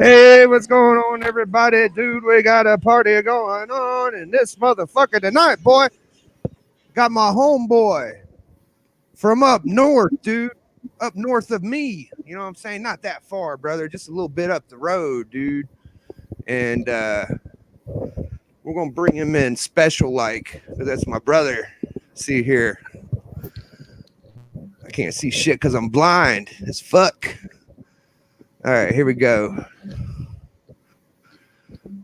Hey, what's going on, everybody? Dude, we got a party going on in this motherfucker tonight, boy. Got my homeboy from up north, dude. Up north of me. You know what I'm saying? Not that far, brother. Just a little bit up the road, dude. And we're going to bring him in special like. That's my brother. See here. I can't see shit because I'm blind as fuck. All right, here we go.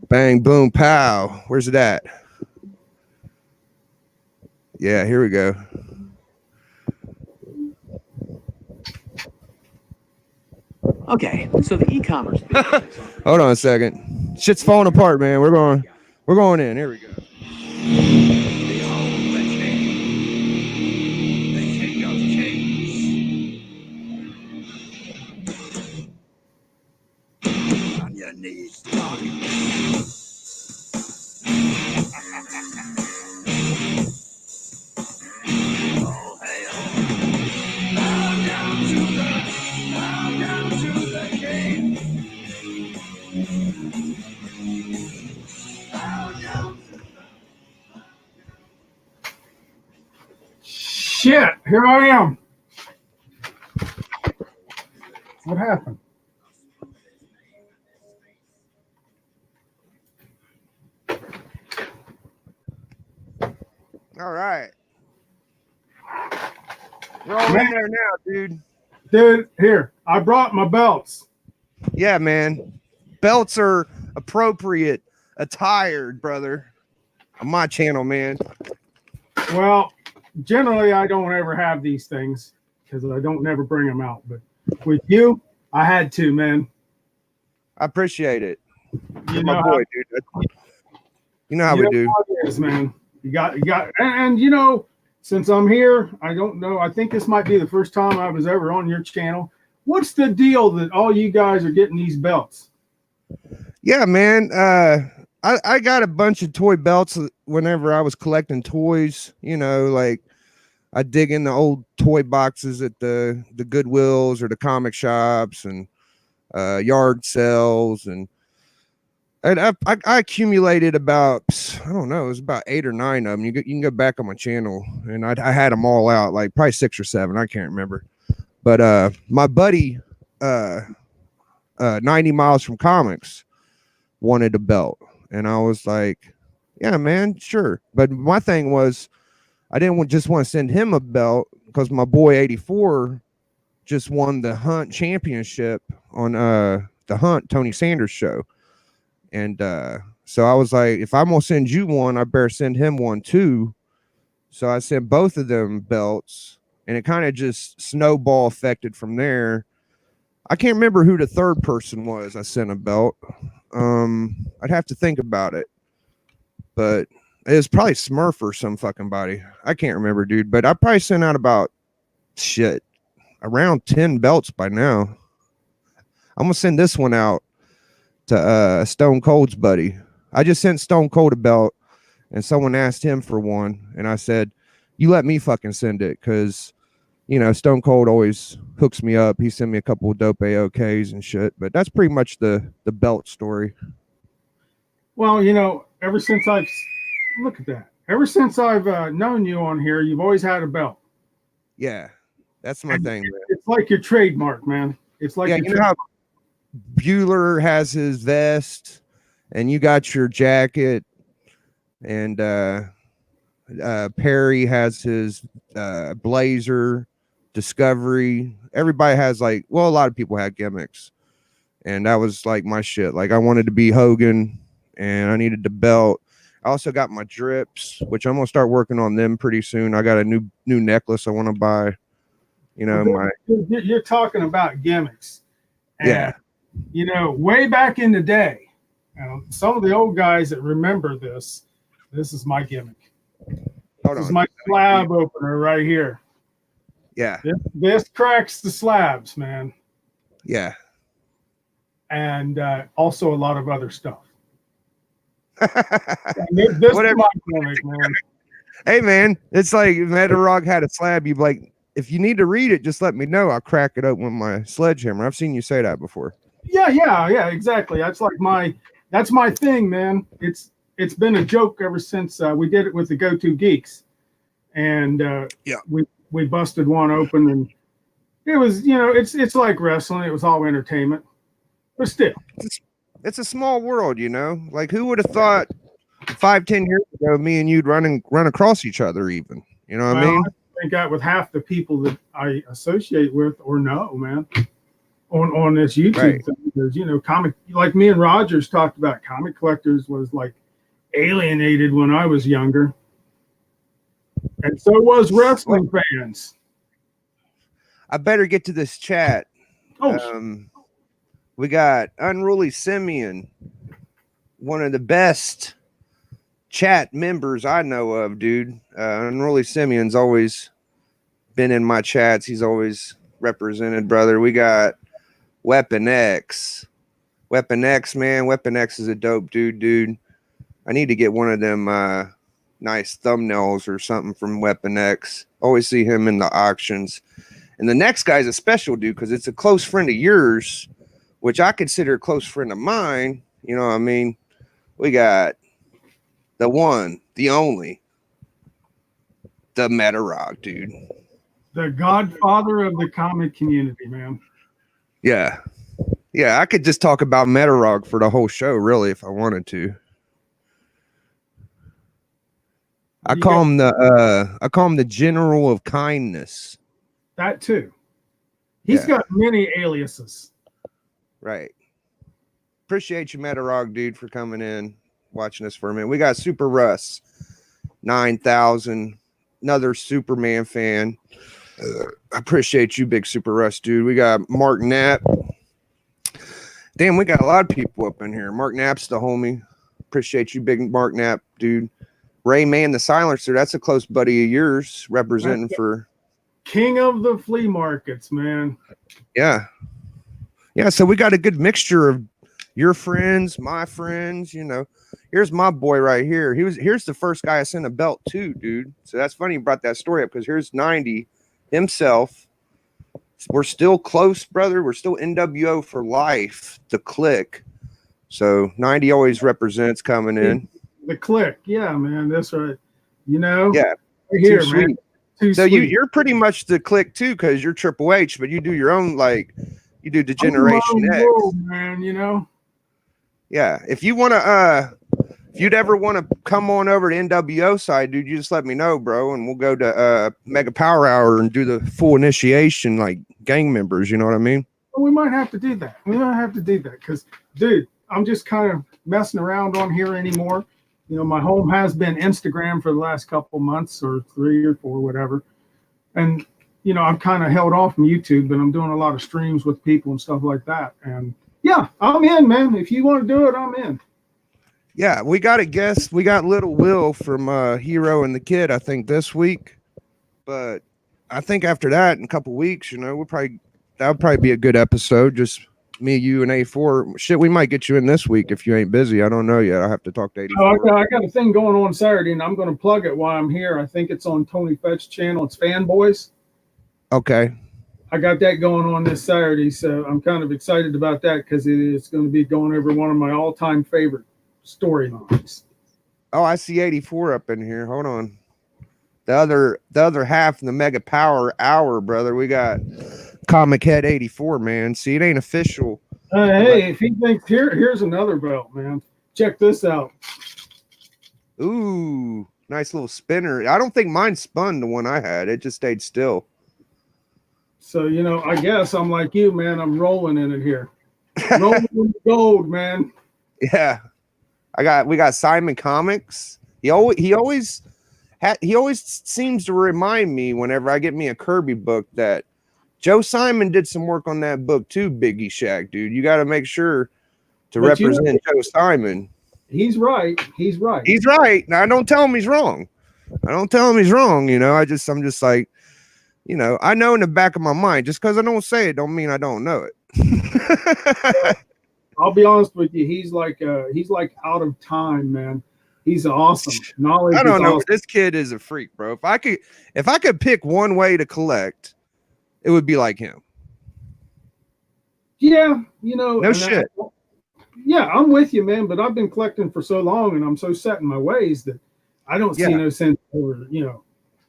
Bang, boom, pow. Where's it at? Yeah, here we go. Okay, so the e-commerce business. Hold on a second. Shit's falling apart, man. We're going in. Here we go. The king of kings. On your knees, dog. Oh, hail. Bow down to the king. Bow down. Shit, here I am. What happened? All right. We're all in there now, dude. Dude, here, I brought my belts. Yeah, man. Belts are appropriate attired, brother. On my channel, man. Well, generally, I don't ever have these things because I don't never bring them out. But with you, I had to, man. I appreciate it. You You're know my boy, dude. You know how we do. How it is, man. You got, and you know, since I'm here, I don't know. I think this might be the first time I was ever on your channel. What's the deal that all you guys are getting these belts? Yeah, man. I got a bunch of toy belts whenever I was collecting toys. You know, like I dig in the old toy boxes at the Goodwills or the comic shops and yard sales, and I accumulated about, I don't know, it was about 8 or 9 of them. You can go back on my channel, and I had them all out, like probably 6 or 7. I can't remember. But my buddy, 90 Miles from Comics, wanted a belt, and I was like, yeah, man, sure. But my thing was, I didn't just want to send him a belt because my boy 84 just won the Hunt Championship on the Hunt Tony Sanders show. And so I was like, if I'm gonna send you one, I better send him one too. So I sent both of them belts, and it kind of just snowball affected from there. I can't remember who the third person was I sent a belt. I'd have to think about it, but it was probably Smurf or some fucking body. I can't remember, dude. But I probably sent out about around 10 belts by now. I'm gonna send this one out to Stone Cold's buddy. I just sent Stone Cold a belt, and someone asked him for one, and I said, you let me fucking send it, because you know Stone Cold always hooks me up. He sent me a couple of dope AOKs and shit, but that's pretty much the belt story. Well, you know, ever since I've known you on here, you've always had a belt. Yeah, that's my thing, man. It's like your trademark, man. It's like, yeah, you know how Bueller has his vest, and you got your jacket, and Perry has his blazer, Discovery. Everybody has, like, well, a lot of people had gimmicks, and that was like my shit. Like, I wanted to be Hogan, and I needed the belt. I also got my drips, which I'm gonna start working on them pretty soon. I got a new necklace I want to buy. You know, You're talking about gimmicks. And, yeah. you know, way back in the day, some of the old guys that remember this is my gimmick. Hold This is on. my slab opener right here. Yeah. This cracks the slabs, man. Yeah. And also a lot of other stuff. This Whatever. is my gimmick, man. Hey, man, it's like if Metarog had a slab, you'd be like, if you need to read it, just let me know. I'll crack it open with my sledgehammer. I've seen you say that before. Yeah, exactly. That's my thing, man. It's been a joke ever since we did it with the Go-To Geeks, and we busted one open, and it was, you know, it's like wrestling. It was all entertainment, but still, it's a small world, you know. Like, who would have thought 5-10 years ago me and you'd run across each other, even, you know what I mean? I think that with half the people that I associate with or know, man, on this YouTube thing, there's, you know, comic, like me and Rogers talked about, comic collectors was like alienated when I was younger, and so was wrestling fans. I better get to this chat. We got Unruly Simeon, one of the best chat members I know of, dude. Unruly Simeon's always been in my chats. He's always represented, brother. We got Weapon X. Weapon X, man. Weapon X is a dope dude. I need to get one of them nice thumbnails or something from Weapon X. Always see him in the auctions. And the next guy's a special dude because it's a close friend of yours, which I consider a close friend of mine. You know what I mean? We got the one, the only, the Metarog, dude. The godfather of the comic community, man. Yeah. Yeah, I could just talk about Metarog for the whole show, really, if I wanted to. I call him the general of kindness. That too. He's got many aliases. Right. Appreciate you, Metarog, dude, for coming in, watching us for a minute. We got Super Russ 9000, another Superman fan. I appreciate you, big Super Russ, dude. We got Mark Knapp. Damn, we got a lot of people up in here. Mark Knapp's the homie. Appreciate you, big Mark Knapp, dude. Rayman the Silencer, that's a close buddy of yours, representing for King of the Flea Markets, man. Yeah. Yeah, so we got a good mixture of your friends, my friends, you know. Here's my boy right here. Here's the first guy I sent a belt to, dude. So that's funny you brought that story up because here's 90 himself. We're still close, brother. We're still NWO for life, the clique. So 90 always represents coming in. The clique, yeah, man. That's right. You know, yeah, right here, man. So you're pretty much the clique too, because you're Triple H, but you do your own, like you do the Generation X, man. You know. Yeah, if you want to, if you'd ever want to come on over to NWO side, dude, you just let me know, bro, and we'll go to Mega Power Hour and do the full initiation, like gang members. You know what I mean? Well, we might have to do that. We might have to do that because, dude, I'm just kind of messing around on here anymore. You know, my home has been Instagram for the last couple months or 3 or 4, whatever. And, you know, I'm kind of held off from YouTube, but I'm doing a lot of streams with people and stuff like that. And yeah, I'm in, man. If you want to do it, I'm in. Yeah, we got a guest. We got Little Will from Hero and the Kid, I think, this week. But I think after that, in a couple weeks, you know, that would probably be a good episode. Just me, you, and A4. Shit, we might get you in this week if you ain't busy. I don't know yet. I'll have to talk to 84. Oh, I got a thing going on Saturday, and I'm going to plug it while I'm here. I think it's on Tony Fett's channel. It's Fanboys. Okay. I got that going on this Saturday, so I'm kind of excited about that because it's going to be going over one of my all-time favorite storylines. Oh, I see 84 up in here. Hold on. The other half in the Mega Power Hour, brother. We got Comic Head 84, man. See, it ain't official. Hey, if he thinks here's another belt, man. Check this out. Ooh, nice little spinner. I don't think mine spun the one I had. It just stayed still. So, you know, I guess I'm like you, man. I'm rolling in it here. Rolling in gold, man. Yeah. We got Simon Comics. He always seems to remind me whenever I get me a Kirby book that Joe Simon did some work on that book too, Biggie Shack, dude. You got to make sure to But you know, represent Joe Simon. he's right. He's right. He's right. Now, I don't tell him he's wrong. I don't tell him he's wrong. You know, I'm just like, you know, I know in the back of my mind, just because I don't say it, don't mean I don't know it. I'll be honest with you. He's like out of time, man. He's awesome. Knowledge. I don't know. Awesome. This kid is a freak, bro. If I could pick one way to collect, it would be like him. Yeah, you know. No shit. Yeah, I'm with you, man. But I've been collecting for so long, and I'm so set in my ways that I don't see no sense over. You know,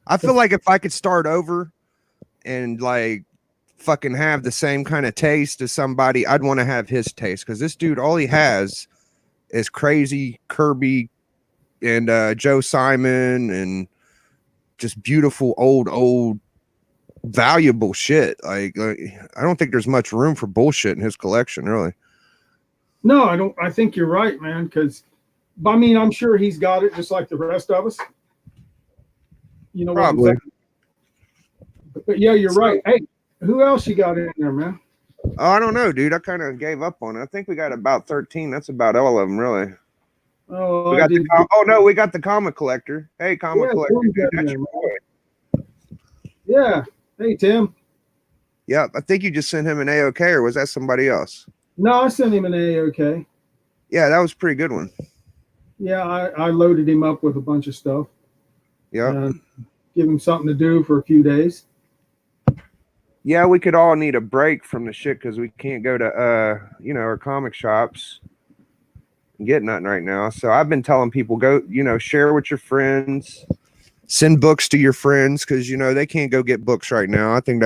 I feel like if I could start over and like fucking have the same kind of taste as somebody, I'd want to have his taste, because this dude, all he has is crazy Kirby and Joe Simon and just beautiful old valuable shit. Like I don't think there's much room for bullshit in his collection, really. No, I don't. I think you're right, man. Because I mean, I'm sure he's got it just like the rest of us. You know, probably. But yeah, you're right. Hey, who else you got in there, man? Oh, I don't know, dude. I kind of gave up on it. I think we got about 13. That's about all of them, really. Oh, we got we got the comic collector. Hey, comic collector. Dude, that's your boy. Yeah. Hey, Tim. Yeah, I think you just sent him an AOK, or was that somebody else? No, I sent him an AOK. Yeah, that was a pretty good one. Yeah, I loaded him up with a bunch of stuff. Yeah. Give him something to do for a few days. Yeah, we could all need a break from the shit because we can't go to you know, our comic shops and get nothing right now. So I've been telling people, go, you know, share with your friends, send books to your friends, because you know they can't go get books right now. I think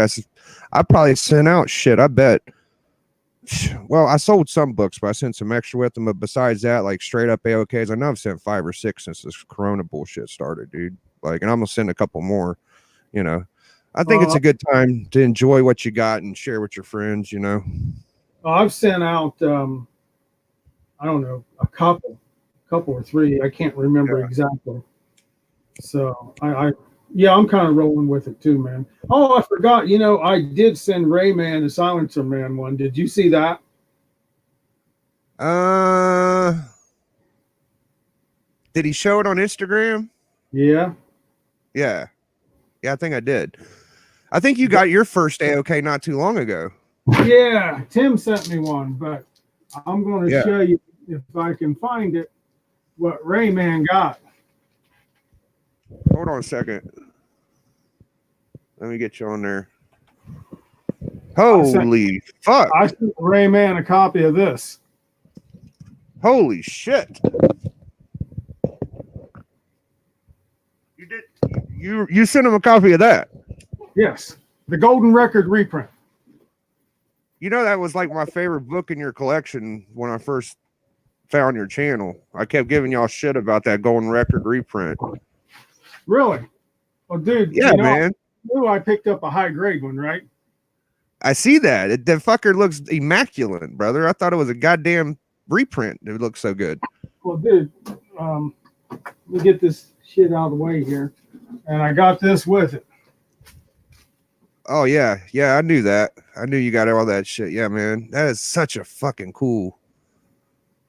I probably sent out shit, I bet. Well, I sold some books, but I sent some extra with them. But besides that, like straight up AOKs, I know I've sent 5 or 6 since this Corona bullshit started, dude. Like, and I'm gonna send a couple more, you know. I think it's a good time to enjoy what you got and share with your friends, you know. I've sent out, I don't know, a couple or 3. I can't remember exactly. So I'm kind of rolling with it too, man. Oh, I forgot. You know, I did send Rayman the Silencer Man one. Did you see that? Did he show it on Instagram? Yeah. Yeah, I think I did. I think you got your first AOK not too long ago. Yeah, Tim sent me one, but I'm going to show you, if I can find it, what Rayman got. Hold on a second. Let me get you on there. Holy fuck. I sent Rayman a copy of this. Holy shit. You did. You sent him a copy of that? Yes. The Golden Record reprint. You know, that was like my favorite book in your collection when I first found your channel. I kept giving y'all shit about that Golden Record reprint. Really? Well, dude. Yeah, man. I picked up a high grade one, right? I see that. The fucker looks immaculate, brother. I thought it was a goddamn reprint. It looks so good. Well, dude, let me get this shit out of the way here. And I got this with it. Oh, yeah. Yeah, I knew that. I knew you got all that shit. Yeah, man. That is such a fucking cool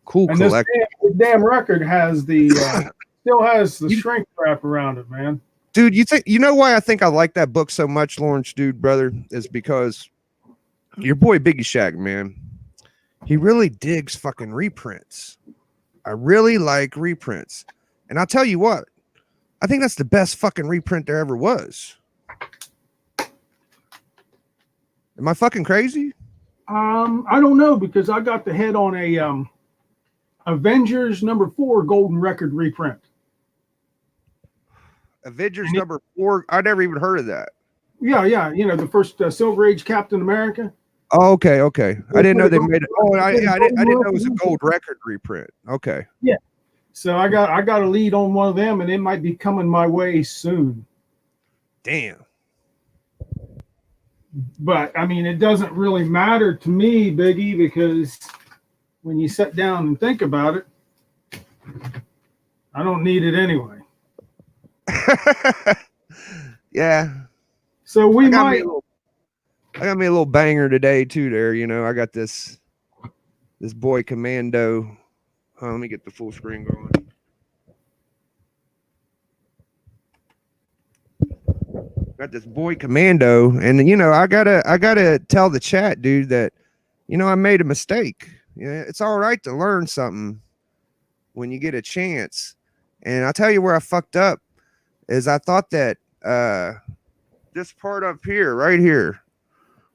collection. This damn record has the still has the shrink wrap around it, man. Dude, you know why I think I like that book so much, Lawrence, dude, brother, is because your boy Biggie Shag, man, he really digs fucking reprints. I really like reprints. And I'll tell you what, I think that's the best fucking reprint there ever was. Am I fucking crazy? I don't know, because I got the head on a Avengers #4 Golden Record reprint. Avengers #4. I never even heard of that. Yeah. You know, the first Silver Age Captain America. Oh, okay. I didn't know they made it. Oh, I didn't know it was a gold record reprint. Okay. Yeah. So I got a lead on one of them, and it might be coming my way soon. Damn. But I mean, it doesn't really matter to me, Biggie, because when you sit down and think about it, I don't need it anyway. Yeah. So we I got me a little banger today too. There, I got this boy Commando. Let me get the full screen going. Got this boy Commando, and I gotta tell the chat, dude, that I made a mistake. Yeah, it's all right to learn something when you get a chance. And I'll tell you where I fucked up is I thought that this part up here, right here,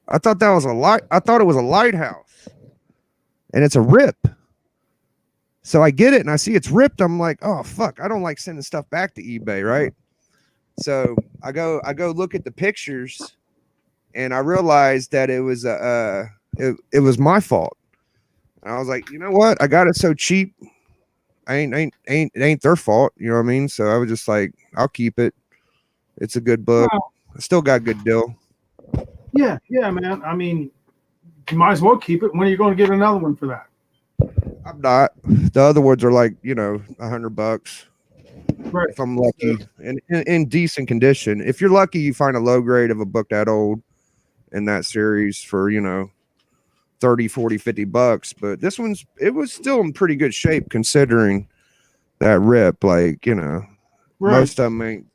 I thought that was a light. I thought it was a lighthouse, and it's a rip. So I get it, and I see it's ripped. I'm like, oh fuck, I don't like sending stuff back to eBay, right? So I go look at the pictures, and I realized that it was it was my fault. And I was like, you know what? I got it so cheap. It ain't their fault. You know what I mean? So I was just like, I'll keep it. It's a good book. Well, I still got a good deal. yeah, man. I mean, you might as well keep it. When are you going to get another one for that? I'm not. The other ones are like, $100. Right. If I'm lucky and in decent condition. If you're lucky, you find a low grade of a book that old in that series for, 30, 40, $50. But this it was still in pretty good shape considering that rip. Like, Right. most of them ain't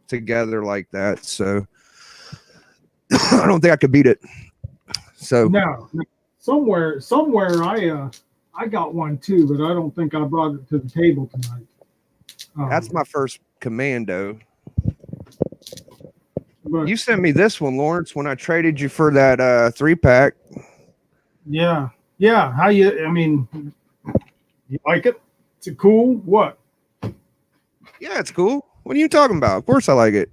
together like that. So I don't think I could beat it. So No. Somewhere I got one too, but I don't think I brought it to the table tonight. that's my first Commando. But You sent me this one, Lawrence, when I traded you for that 3-pack. yeah. I mean, you like it? It's a cool what? Yeah, it's cool. What are you talking about? Of course I like it.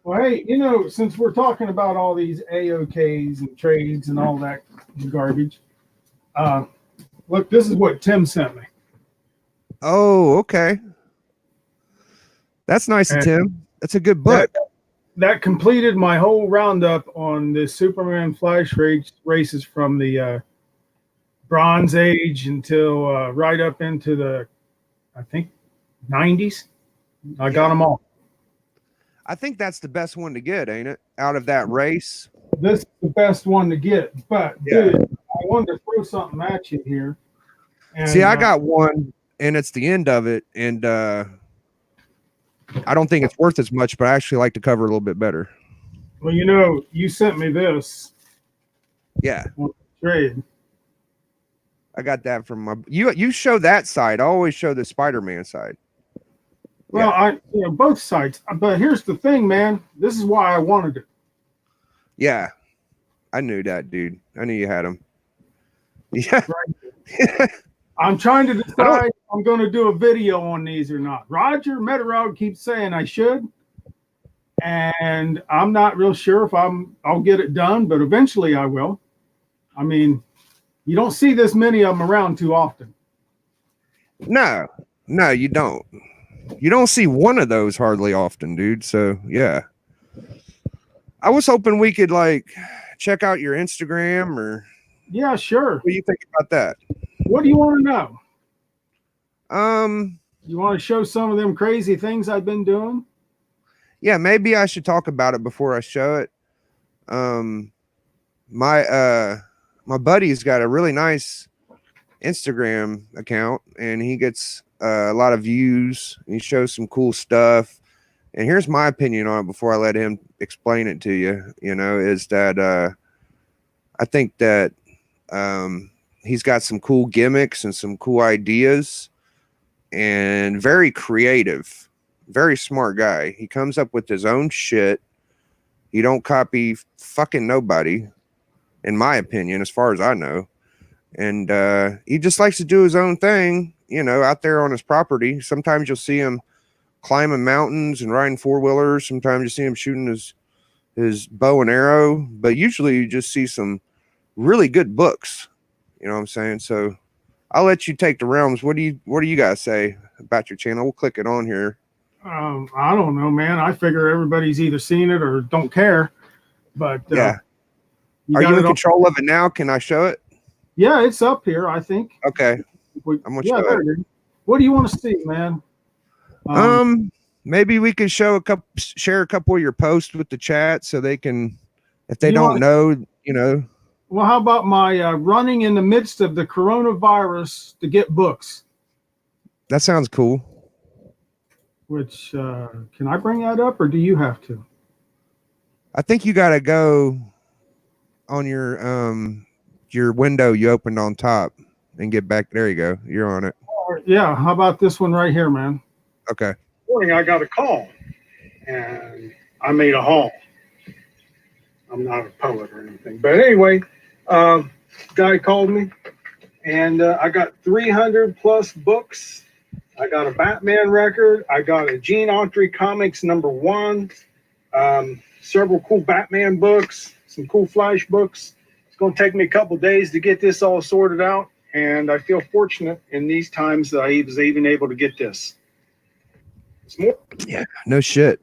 Well, hey, since we're talking about all these AOKs and trades and all that garbage, look, this is what Tim sent me. Oh, okay. That's nice of Tim. That's a good book. That completed my whole roundup on the Superman Flash races from the Bronze Age until right up into the, I think, 90s. I got them all. I think that's the best one to get, ain't it? Out of that race. This is the best one to get. But, dude, I wanted to throw something at you here. And, see, I got one, and it's the end of it, and I don't think it's worth as much, but I actually like the cover a little bit better. Well, you sent me this. Yeah. Trade. I got that from my you show that side. I always show the Spider-Man side. Well, yeah. Both sides. But here's the thing, man. This is why I wanted it. Yeah. I knew that, dude. I knew you had him. Yeah. Right. I'm trying to decide if I'm going to do a video on these or not. Roger Metarog keeps saying I should, and I'm not real sure if I'll get it done, but eventually I will. I mean, you don't see this many of them around too often. No, you don't. You don't see one of those hardly often, dude. So yeah, I was hoping we could check out your Instagram or. Yeah, sure. What do you think about that? What do you want to know? You want to show some of them crazy things I've been doing? Yeah, maybe I should talk about it before I show it. My buddy's got a really nice Instagram account, and he gets a lot of views. And he shows some cool stuff. And here's my opinion on it before I let him explain it to you. Is that I think that he's got some cool gimmicks and some cool ideas, and very creative, very smart guy. He comes up with his own shit. He don't copy fucking nobody, in my opinion, as far as I know. And he just likes to do his own thing, out there on his property. Sometimes you'll see him climbing mountains and riding 4-wheelers. Sometimes you see him shooting his bow and arrow, but usually you just see some really good books. You know what I'm saying? So I'll let you take the realms. What do you guys say about your channel? We'll click it on here. I don't know, man. I figure everybody's either seen it or don't care. But yeah, are you in control of it now? Can I show it? Yeah, it's up here, I think. Okay, I'm gonna show it. What do you want to see, man? Maybe we could share a couple of your posts with the chat so they can If they You don't want- know, you know, Well, how about my running in the midst of the coronavirus to get books? that sounds cool. Which can I bring that up, or do you have to? I think you got to go on your window you opened on top and get back. There you go. You're on it. Yeah. How about this one right here, man? Okay. Morning, I got a call, and I made a haul. I'm not a poet or anything, but anyway, guy called me, and I got 300 plus books. I got a Batman record. I got a Gene Autry Comics #1. Several cool Batman books, some cool Flash books. It's going to take me a couple days to get this all sorted out, and I feel fortunate in these times that I was even able to get this. It's more. Yeah. No shit.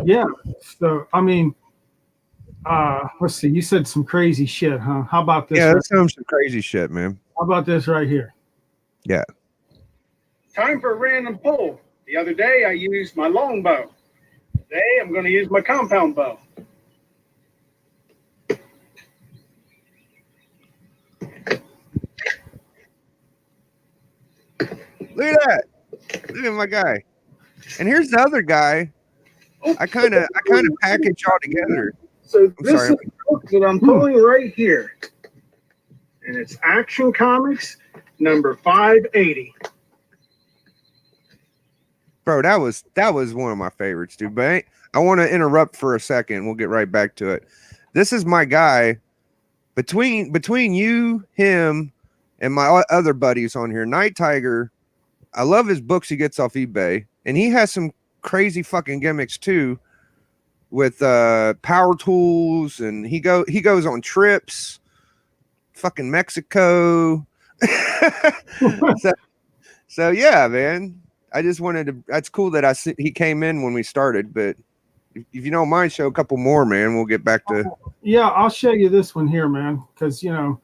Yeah. So I mean, let's see. You said some crazy shit, huh? How about this? Yeah, right- that sounds some crazy shit, man. How about this right here? Yeah. Time for a random pull. The other day I used my long bow. Today I'm going to use my compound bow. Look at that. Look at my guy. And here's the other guy. I kind of package all together. So I'm this sorry. is the book that I'm pulling right here. And it's Action Comics number 580. Bro, that was one of my favorites, dude. But I want to interrupt for a second. We'll get right back to it. This is my guy. Between you, him, and my other buddies on here, Night Tiger. I love his books he gets off eBay, and he has some crazy fucking gimmicks too, with power tools, and he goes on trips, fucking Mexico. so yeah, man. I just wanted to. That's cool that he came in when we started, but if you don't mind, show a couple more, man. We'll get back to. Yeah, I'll show you this one here, man, because you know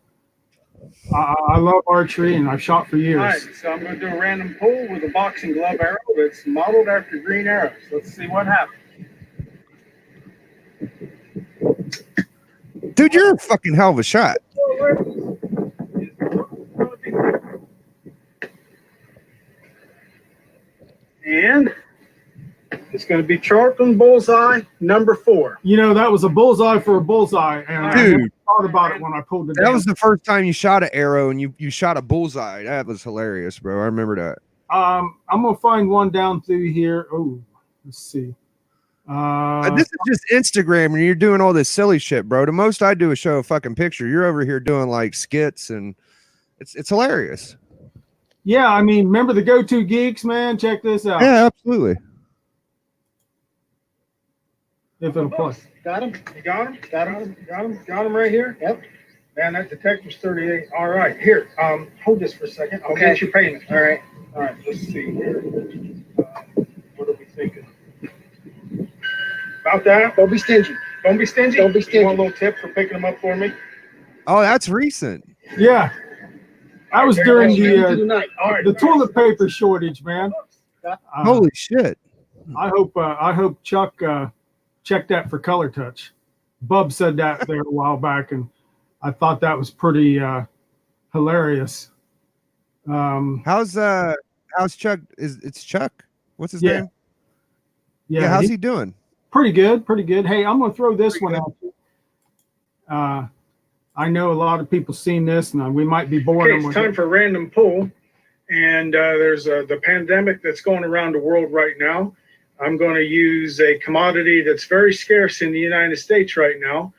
I love archery and I've shot for years. All right, so I'm going to do a random pull with a boxing glove arrow that's modeled after green arrows. Let's see what happens. Dude, you're a fucking hell of a shot. And it's going to be Charlton Bullseye #4. You know, that was a bullseye for a bullseye, and I Dude. never thought about it when I pulled it That down. was the first time you shot an arrow and you shot a bullseye. That was hilarious, bro. I remember that. I'm gonna find one down through here. Oh, let's see. This is just Instagram and you're doing all this silly shit, bro. The most I do is show a fucking picture. You're over here doing like skits and it's hilarious. Yeah, I mean, remember the Go-To Geeks, man? Check this out. Yeah, absolutely. If it'll play. Got him? You got him? Got him? Got him? Got him right here? Yep. Man, that detective's 38. All right. Here, hold this for a second. I'll get your payment. All right. All right. Let's see here. What are we thinking? About that? Don't be stingy. Don't be stingy? Don't be stingy. You want a little tip for picking them up for me? Oh, that's recent. Yeah, that was during the toilet. toilet paper shortage, man. Holy shit. I hope Chuck checked that for color touch. Bub said that there a while back, and I thought that was pretty hilarious. How's Chuck? It's Chuck? What's his Yeah. name? Yeah, how's he doing? Pretty good, pretty good. Hey, I'm gonna throw this Pretty one out. I know a lot of people seen this, and we might be bored. Okay, it's time for a random pull. And there's the pandemic that's going around the world right now. I'm going to use a commodity that's very scarce in the United States right now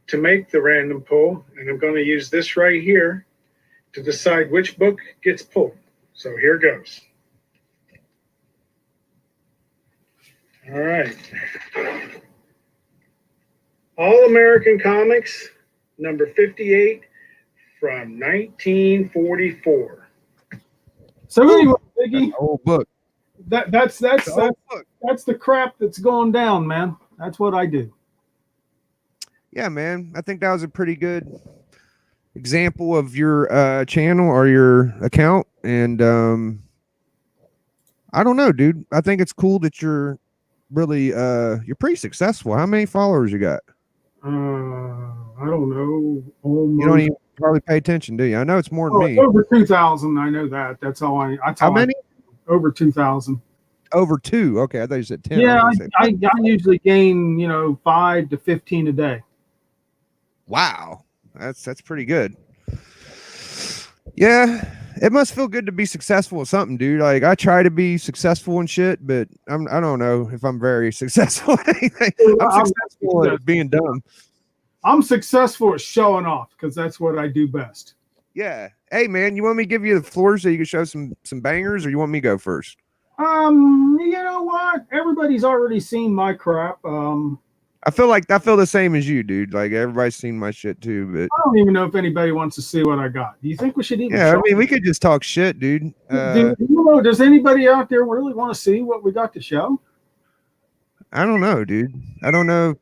to make the random pull. And I'm going to use this right here to decide which book gets pulled. So here goes. All right. All American Comics, number 58 from 1944. So anyway, Biggie, Old book. that's It's an old book. that's the crap that's going down, man. That's what I do. Yeah, man. I think that was a pretty good example of your channel or your account. And I don't know, dude. I think it's cool that you're really you're pretty successful. How many followers you got? I don't know. You don't even hardly pay attention, do you? I know it's more than Oh, me. over 2,000. I know that. That's all I. That's How all many? over 2,000. Over 2. Okay, I thought you said 10. Yeah, I was gonna say, I usually gain 5 to 15 a day. wow, that's pretty good. Yeah, it must feel good to be successful at something, dude. Like I try to be successful and shit, but I don't know if I'm very successful at anything. I'm successful at being dumb. I'm successful at showing off because that's what I do best. Yeah. Hey man, you want me to give you the floor so you can show some bangers, or you want me to go first? You know what? Everybody's already seen my crap. I feel the same as you, dude. Like everybody's seen my shit too, but I don't even know if anybody wants to see what I got. Do you think we should even? yeah, I mean, we could just talk shit, dude. Does anybody out there really want to see what we got to show? I don't know, dude. I don't know.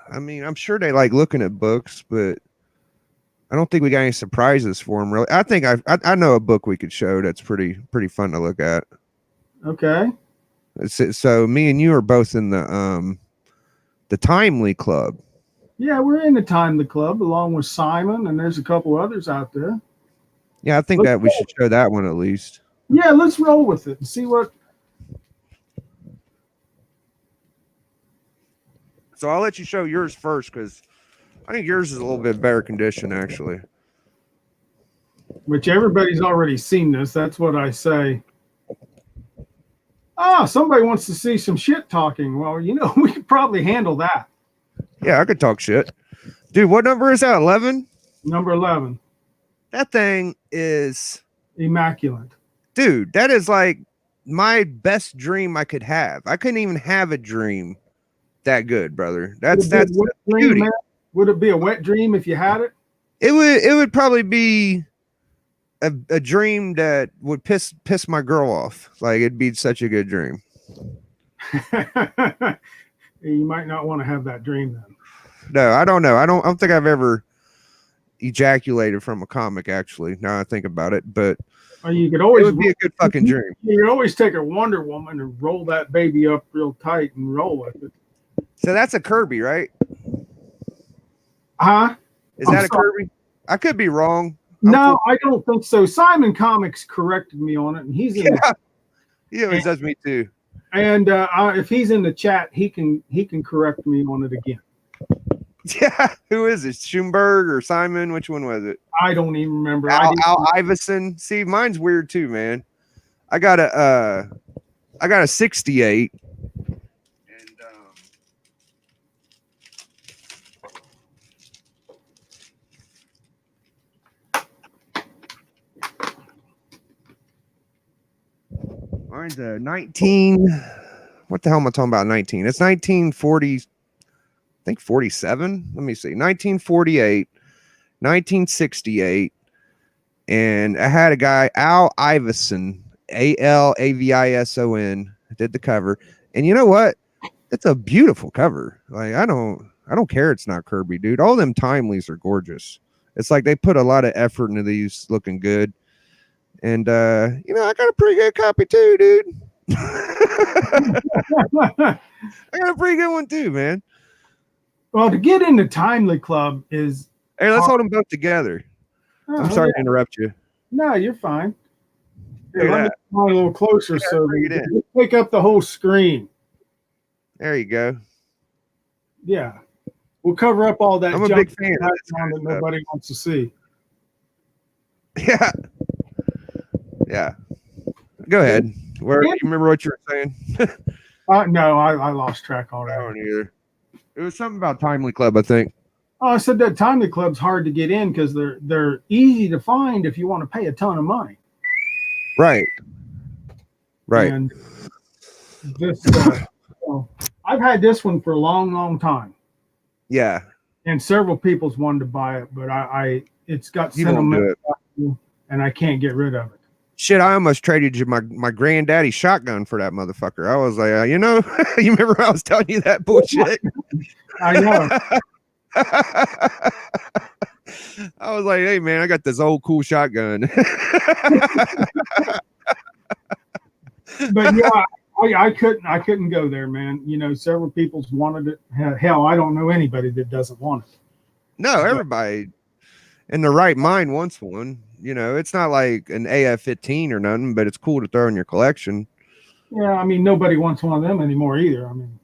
I mean, I'm sure they like looking at books, but I don't think we got any surprises for them. Really, I think I know a book we could show that's pretty fun to look at. Okay. So me and you are both in the Timely Club. Yeah, we're in the Timely Club along with Simon, and there's a couple others out there. Yeah, I think that we should show that one at least. Yeah, let's roll with it and see what. So I'll let you show yours first because I think yours is a little bit better condition, actually. Which everybody's already seen this. That's what I say. Somebody wants to see some shit talking. Well, we could probably handle that. Yeah, I could talk shit. Dude, what number is that? 11? Number 11. That thing is Immaculate. Dude, that is like my best dream I could have. I couldn't even have a dream that good, brother. That's dream, man. Would it be a wet dream if you had it? It would probably be a dream that would piss my girl off. Like it'd be such a good dream. You might not want to have that dream then. No, I don't know. I don't think I've ever ejaculated from a comic, actually. Now I think about it, but you could always it would be a good fucking dream. You could always take a Wonder Woman and roll that baby up real tight and roll with it. So that's a Kirby, right? Huh? Is that a Kirby? I could be wrong. No, I don't think so. Simon Comics corrected me on it, and he's in he always does me too. And if he's in the chat, he can correct me on it again. Yeah, who is it? Schoenberg or Simon? Which one was it? I don't even remember. Al Iverson. See, mine's weird too, man. I got a 68. And mine's a 19. What the hell am I talking about? 19. It's 1940. I think 47. Let me see. 1948, 1968. And I had a guy, Al Iverson, Alavison, did the cover. And you know what? It's a beautiful cover. Like I don't care it's not Kirby, dude. All them Timelies are gorgeous. It's like they put a lot of effort into these looking good. And I got a pretty good copy too, dude. I got a pretty good one too, man. Well, to get into Timely Club is hey, let's hold them both together. I'm sorry to interrupt you. No, you're fine. Here, let me come a little closer so bring it in. Pick up the whole screen. There you go. Yeah. We'll cover up all that. I'm a big fan of that nobody wants to see. Yeah. Yeah. Go ahead. Where you remember what you were saying? No, I lost track already. I don't either. It was something about Timely Club, I think. Oh, I said that Timely Club's hard to get in because they're easy to find if you want to pay a ton of money. Right. Right. And this, I've had this one for a long, long time. Yeah. And several people's wanted to buy it, but it's got sentimental value, and I can't get rid of it. Shit, I almost traded you my granddaddy's shotgun for that motherfucker. I was like, you remember I was telling you that bullshit? I know. I was like, hey man, I got this old cool shotgun. But yeah, I couldn't go there, man. You know, several people's wanted it. Hell, I don't know anybody that doesn't want it. No, everybody in the right mind wants one. You know, it's not like an AF-15 or nothing, but it's cool to throw in your collection. Yeah, I mean, nobody wants one of them anymore either. I mean,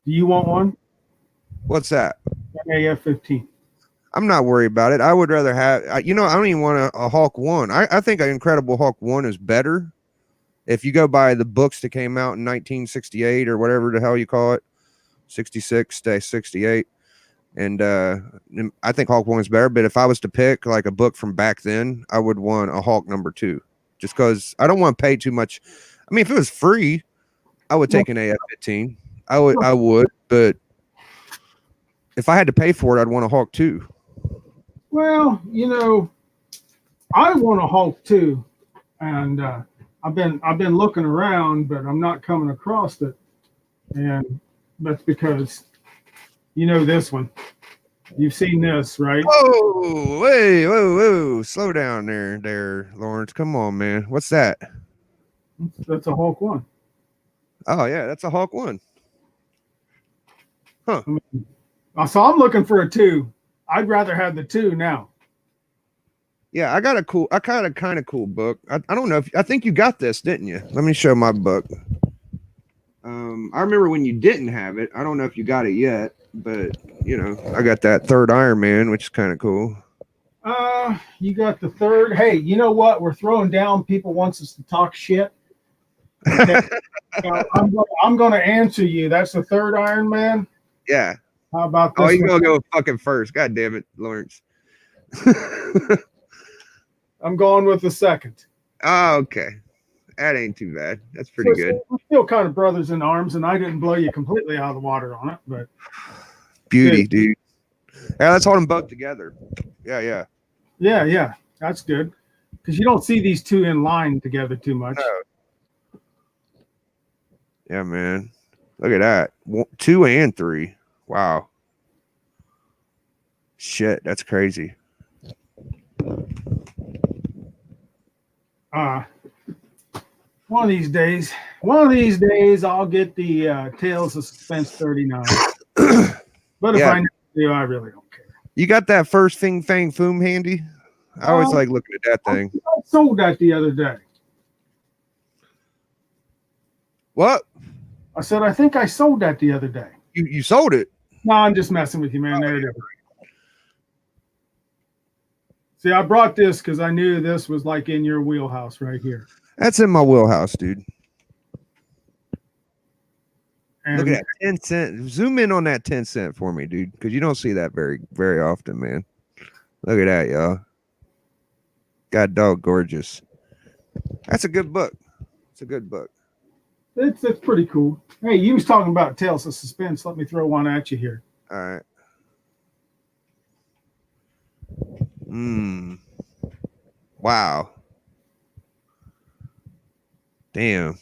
do you want one? What's that? An AF-15. I'm not worried about it. I would rather have, you know, I don't even want a Hawk 1. I think an Incredible Hulk 1 is better. If you go by the books that came out in 1968 or whatever the hell you call it, 66-68. And I think Hulk 1 is better. But if I was to pick like a book from back then, I would want a Hulk #2. Just because I don't want to pay too much. I mean, if it was free, I would take an AF-15. I would. But if I had to pay for it, I'd want a Hulk 2. Well, you know, I want a Hulk too, and I've been looking around, but I'm not coming across it, and that's because, you know, this one. You've seen this, right? Whoa, whoa, slow down there, Lawrence. Come on, man. What's that? That's a Hulk 1. Oh yeah, that's a Hulk 1. Huh? I mean, so I'm looking for a 2. I'd rather have the 2 now. Yeah, I got a kind of cool book. I don't know I think you got this, didn't you? Let me show my book. I remember when you didn't have it. I don't know if you got it yet, but you know, I got that third Iron Man, which is kind of cool. You got the third. Hey, you know what? We're throwing down. People wants us to talk shit. Okay. I'm going to answer you. That's the third Iron Man. Yeah. How about this? Oh, you're gonna go fucking first. God damn it, Lawrence. I'm going with the second. Oh, okay. That ain't too bad. That's pretty good. We're still kind of brothers in arms, and I didn't blow you completely out of the water on it, but beauty, dude. Yeah, let's hold them both together. Yeah. That's good, because you don't see these two in line together too much. No. Yeah, man. Look at that. 2 and 3. Wow. Shit, that's crazy. One of these days, I'll get the Tales of Suspense 39. But if I never do, I really don't care. You got that first Fing Fang Foom handy? I always like looking at that thing. I sold that the other day. What? I said, I think I sold that the other day. You sold it? No, I'm just messing with you, man. There it is. See, I brought this because I knew this was like in your wheelhouse right here. That's in my wheelhouse, dude. And look at that 10 cent. Zoom in on that 10 cent for me, dude, because you don't see that very, very often, man. Look at that, y'all. God dog gorgeous. That's a good book. It's a good book. It's pretty cool. Hey, you was talking about Tales of Suspense. Let me throw one at you here. All right. Wow. Damn.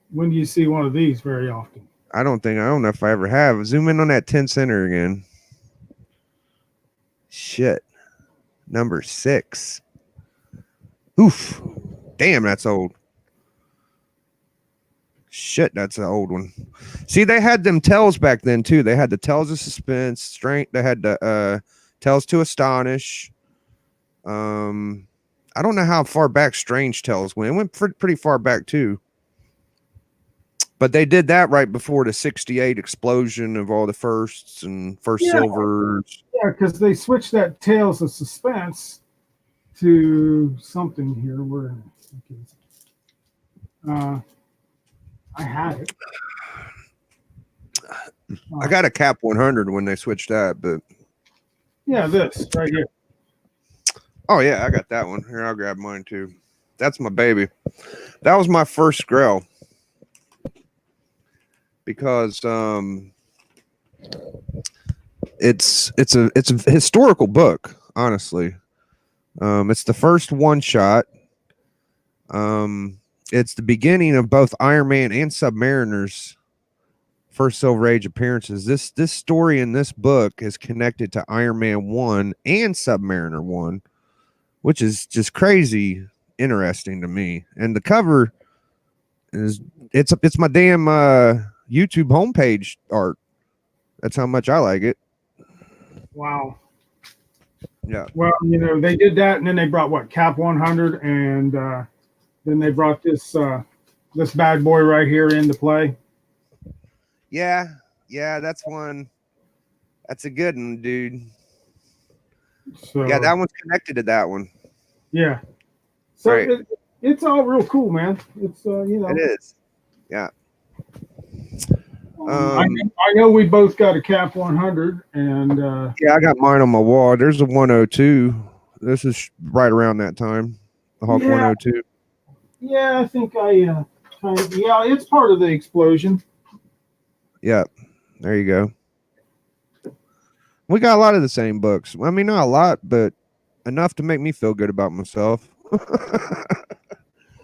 When do you see one of these very often? I don't know if I ever have. Zoom in on that 10 center again. Shit. Number 6. Oof. Damn, that's old. Shit, that's an old one. See, they had them tells back then too. They had the Tells of Suspense, Strength. They had the Tells to Astonish. I don't know how far back Strange Tells went. It went pretty far back too. But they did that right before the 68 explosion of all the firsts and first silvers. Yeah, because they switched that Tales of Suspense to something here. Where I had it. I got a Cap 100 when they switched that, but yeah, this right here. Oh yeah, I got that one. Here, I'll grab mine too. That's my baby. That was my first Grell. Because it's a historical book, honestly. It's the first one shot. It's the beginning of both Iron Man and Submariner's first Silver Age appearances. This story in this book is connected to Iron Man 1 and Submariner 1, which is just crazy interesting to me. And the cover It's my damn YouTube homepage art. That's how much I like it. Wow. Yeah. Well, you know, they did that, and then they brought what, Cap 100, and then they brought this this bad boy right here into play. Yeah, that's one. That's a good one, dude. So Yeah, that one's connected to that one. yeah. So Right. it's all real cool, man. It's you know. It is. Yeah. I know we both got a Cap 100, and Yeah, I got mine on my wall. There's a 102. This is right around that time. The Hawk 102. yeah, I think I kind of, yeah, it's part of the explosion. Yeah. There you go. We got a lot of the same books. I mean, not a lot, but enough to make me feel good about myself.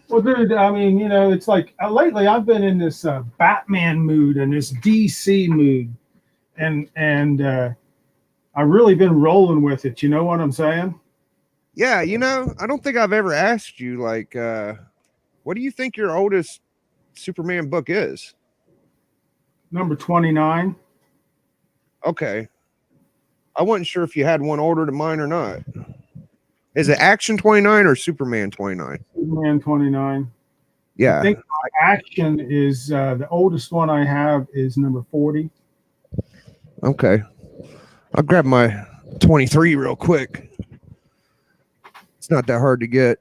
Well, dude, I mean, you know, it's like lately I've been in this Batman mood and this DC mood, and I've really been rolling with it. You know what I'm saying? Yeah, you know, I don't think I've ever asked you, like, what do you think your oldest Superman book is? Number 29. Okay. I wasn't sure if you had one older than mine or not. Is it Action 29 or Superman 29? Superman 29. Yeah. I think my Action is the oldest one I have is number 40. Okay. I'll grab my 23 real quick. It's not that hard to get.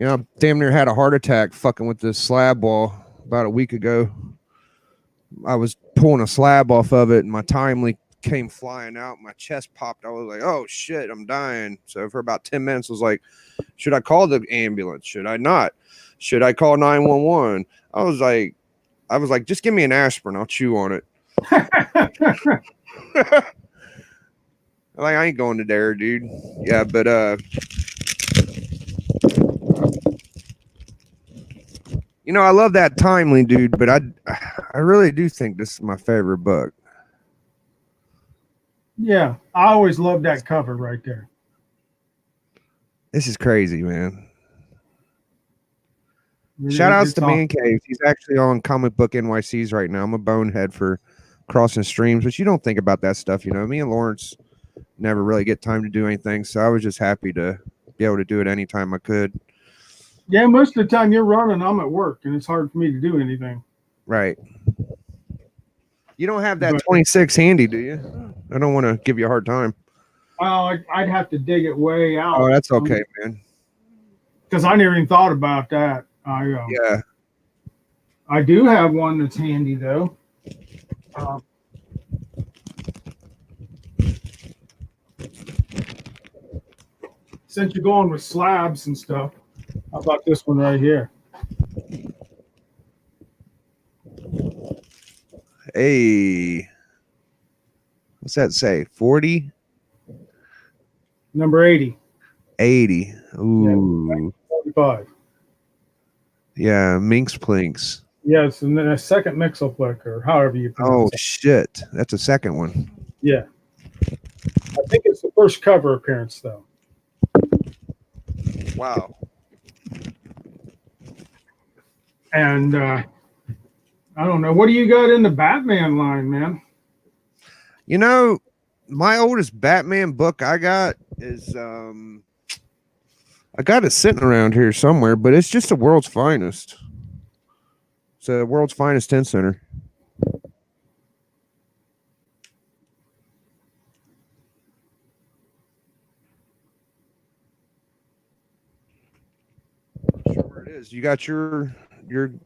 You know, I damn near had a heart attack fucking with this slab wall about a week ago. I was pulling a slab off of it and my timely came flying out. My chest popped. I was like, oh shit, I'm dying. So for about 10 minutes, I was like, should I call the ambulance? Should I not? Should I call 911? I was like, just give me an aspirin. I'll chew on it. Like, I ain't going to there, dude. Yeah, but you know, I love that timely, dude, but I really do think this is my favorite book. Yeah, I always loved that cover right there. This is crazy, man. Really, Shout outs it's to awesome. Man Cave. He's actually on Comic Book NYC's right now. I'm a bonehead for crossing streams, but you don't think about that stuff, you know. Me and Lawrence never really get time to do anything, so I was just happy to be able to do it anytime I could. Yeah, most of the time you're running, I'm at work, and it's hard for me to do anything. Right. You don't have that 26 handy, do you? I don't want to give you a hard time. Well, I'd have to dig it way out. Oh, that's okay, man. Because I never even thought about that. Yeah. I do have one that's handy though. Since you're going with slabs and stuff, how about this one right here? Hey. What's that say? 40? Number 80. 80. Ooh. Yeah, 45. Yeah, Minx Plinks. Yes, and then a second Mixelplick, or however you pronounce Oh, shit. That's a second one. Yeah. I think it's the first cover appearance, though. Wow. And I don't know. What do you got in the Batman line, man? You know, my oldest Batman book I got is I got it sitting around here somewhere, but it's just the World's Finest. It's a World's Finest 10 center. Sure where it is. You got your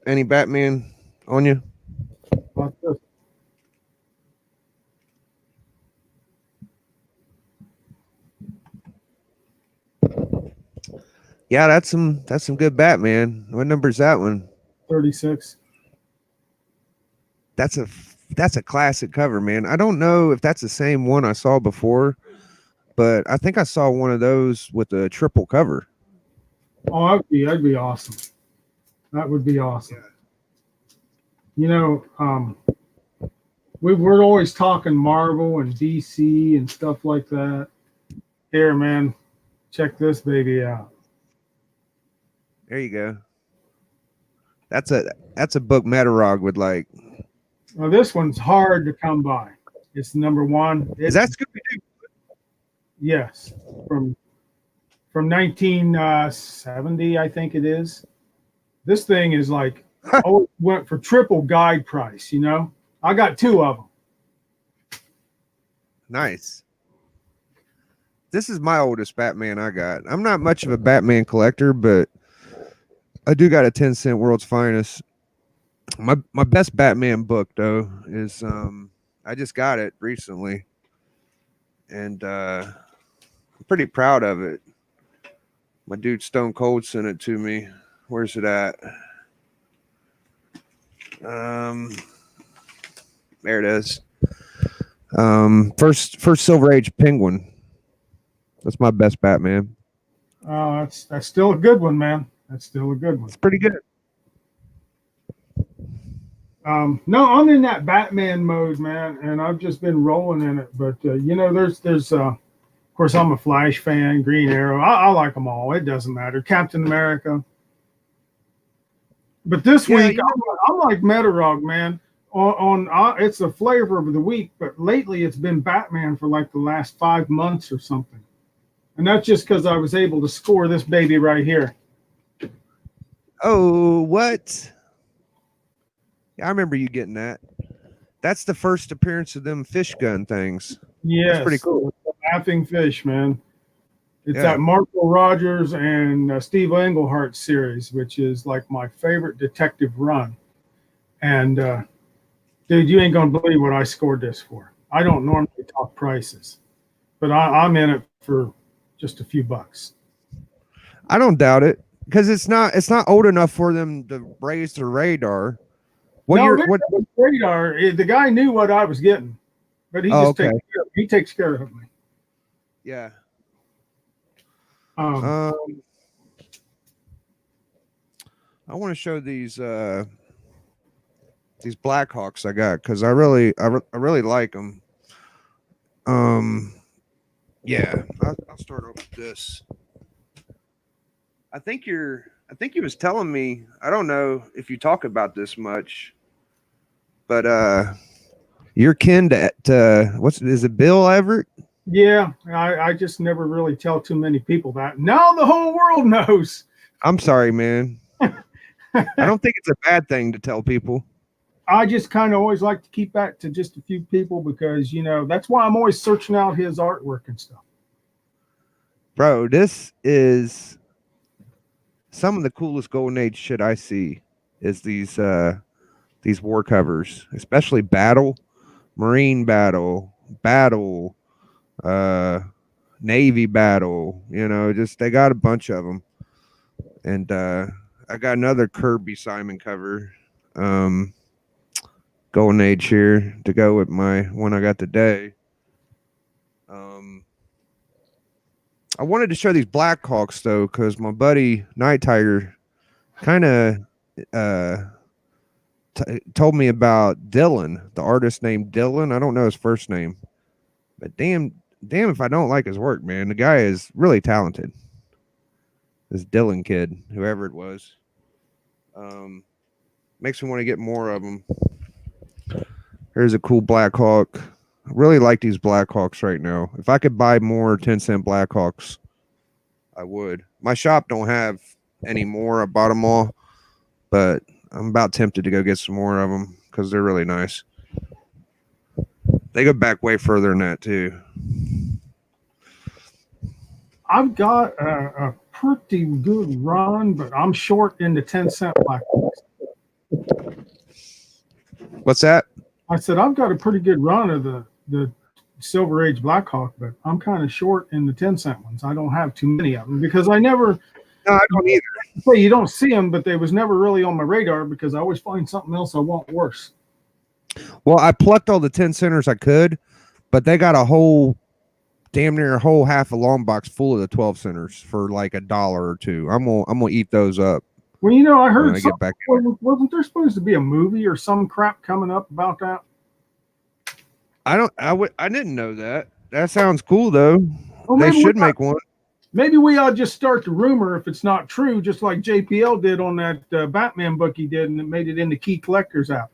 any Batman on you? Like this. Yeah, that's some good Batman. What number is that one? 36. That's a classic cover, man. I don't know if that's the same one I saw before, but I think I saw one of those with a triple cover. Oh, that'd be awesome. That would be awesome. You know, we're always talking Marvel and DC and stuff like that. Here, man, check this baby out. There you go. That's a book Metarog would like. Well, this one's hard to come by. It's number one. Is that Scooby-Doo? Yes, from 1970, I think it is. This thing is like, oh, went for triple guide price. You know, I got 2 of them. Nice. This is my oldest Batman I got. I'm not much of a Batman collector, but I do got a 10-cent World's Finest. My best Batman book though is I just got it recently, and I'm pretty proud of it. My dude Stone Cold sent it to me. Where's it at? There it is. First Silver Age Penguin. That's my best Batman. Oh, that's still a good one, man. That's still a good one. It's pretty good. No, I'm in that Batman mode, man, and I've just been rolling in it. But you know, there's of course, I'm a Flash fan, Green Arrow. I like them all. It doesn't matter. Captain America. But this week, I'm like Metarog, man. It's a flavor of the week, but lately it's been Batman for like the last 5 months or something, and that's just because I was able to score this baby right here. Oh, what? I remember you getting that. That's the first appearance of them fish gun things. Yeah, that's pretty cool. Laughing Fish, man. It's that Marco Rogers and Steve Englehart series, which is like my favorite detective run. And dude, you ain't gonna believe what I scored this for. I don't normally talk prices, but I'm in it for just a few bucks. I don't doubt it, because it's not old enough for them to raise their radar. What radar? The guy knew what I was getting, but he takes care of me. Yeah. Um, I want to show these Blackhawks I got, because I really like them. Yeah, I'll start off with this. I think he was telling me, I don't know if you talk about this much, but you're kin to is it Bill Everett? Yeah, I just never really tell too many people that. Now the whole world knows. I'm sorry, man. I don't think it's a bad thing to tell people. I just kind of always like to keep that to just a few people, because, you know, that's why I'm always searching out his artwork and stuff. Bro, this is some of the coolest Golden Age shit I see is these war covers, especially Battle, Marine Battle, Navy Battle, you know, just they got a bunch of them. And I got another Kirby Simon cover, Golden Age here to go with my one I got today. I wanted to show these Blackhawks though, because my buddy Night Tiger kind of told me about Dylan, the artist named Dylan. I don't know his first name, but damn if I don't like his work, man. The guy is really talented. This Dylan kid, whoever it was, makes me want to get more of them. Here's a cool Blackhawk. I really like these Blackhawks right now. If I could buy more 10-cent Blackhawks, I would. My shop don't have any more. I bought them all, but I'm about tempted to go get some more of them because they're really nice. They go back way further than that too. I've got a pretty good run, but I'm short in the 10-cent Blackhawks. What's that? I said I've got a pretty good run of the Silver Age Blackhawk, but I'm kind of short in the 10-cent ones. I don't have too many of them because I never. No, I don't either. Well, you don't see them, but they was never really on my radar because I always find something else I want worse. Well, I plucked all the 10-centers I could, but they got damn near a whole half a long box full of the 12-centers for like $1 or $2. I'm gonna eat those up. Well, you know, I heard wasn't there supposed to be a movie or some crap coming up about that? I didn't know that. That sounds cool though. Well, they should make one. Maybe we ought to just start the rumor if it's not true, just like JPL did on that Batman book he did, and it made it into Key Collector's app.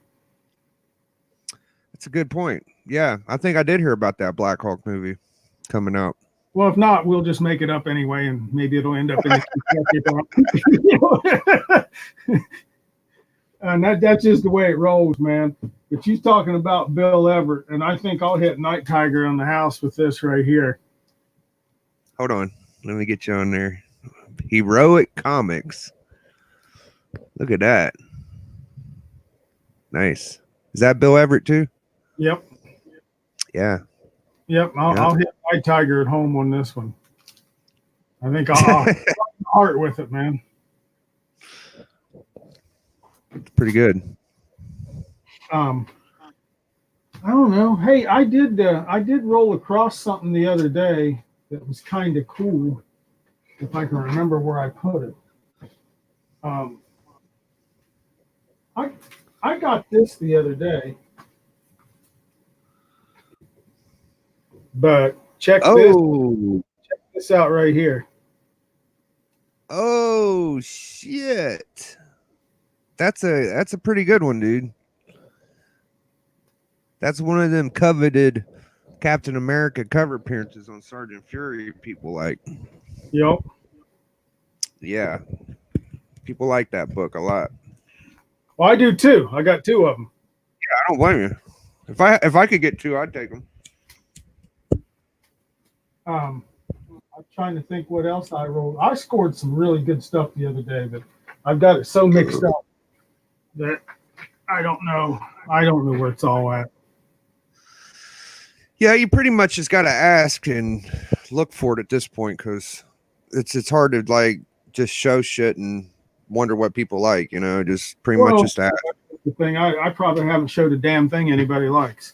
That's a good point. Yeah, I think I did hear about that Black Hawk movie coming out. Well, if not, we'll just make it up anyway, and maybe it'll end up in the And that's just the way it rolls, man. But she's talking about Bill Everett, and I think I'll hit Night Tiger on the house with this right here. Hold on. Let me get you on there. Heroic Comics. Look at that. Nice. Is that Bill Everett too? Yep. Yeah. Yep. I'll hit Night Tiger at home on this one. I think I'll heart with it, man. It's pretty good. I don't know. Hey, I did roll across something the other day that was kind of cool, if I can remember where I put it. I got this the other day, but check this out right here. Oh shit. That's a pretty good one, dude. That's one of them coveted Captain America cover appearances on Sergeant Fury people like. Yep. Yeah. People like that book a lot. Well, I do too. I got two of them. Yeah, I don't blame you. If I could get two, I'd take them. I'm trying to think what else I rolled. I scored some really good stuff the other day, but I've got it so mixed up that I don't know where it's all at. Yeah, you pretty much just got to ask and look for it at this point, because it's hard to like just show shit and wonder what people like, you know, just pretty much just ask. The thing I probably haven't showed a damn thing anybody likes.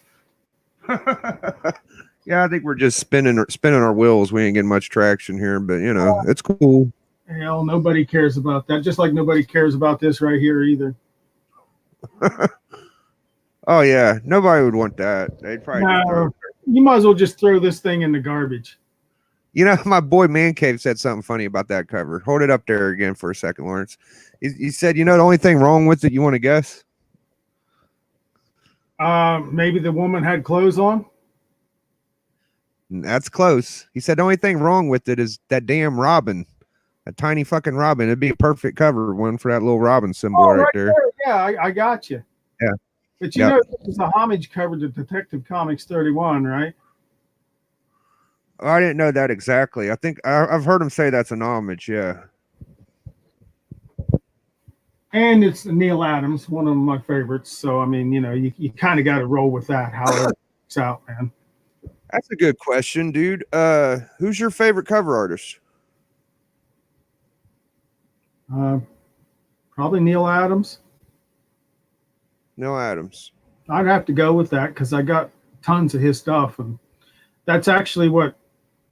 Yeah, I think we're just spinning our wheels. We ain't getting much traction here, but you know, it's cool. Hell, nobody cares about that. Just like nobody cares about this right here either. Oh yeah, nobody would want that. They'd probably you might as well just throw this thing in the garbage. You know, my boy Man Cave said something funny about that cover. Hold it up there again for a second, Lawrence. He said, you know, the only thing wrong with it, you want to guess? Maybe the woman had clothes on. That's close. He said the only thing wrong with it is that damn robin, a tiny fucking robin. It'd be a perfect cover one for that little robin symbol right there. Yeah, I got you. Yeah. But you know, this is a homage cover to Detective Comics 31, right? Oh, I didn't know that exactly. I think I've heard him say that's an homage. Yeah. And it's Neil Adams, one of my favorites. So, I mean, you know, you kind of got to roll with that, however it works out, man. That's a good question, dude. Who's your favorite cover artist? Probably Neil Adams. Neil Adams. I'd have to go with that because I got tons of his stuff. And that's actually what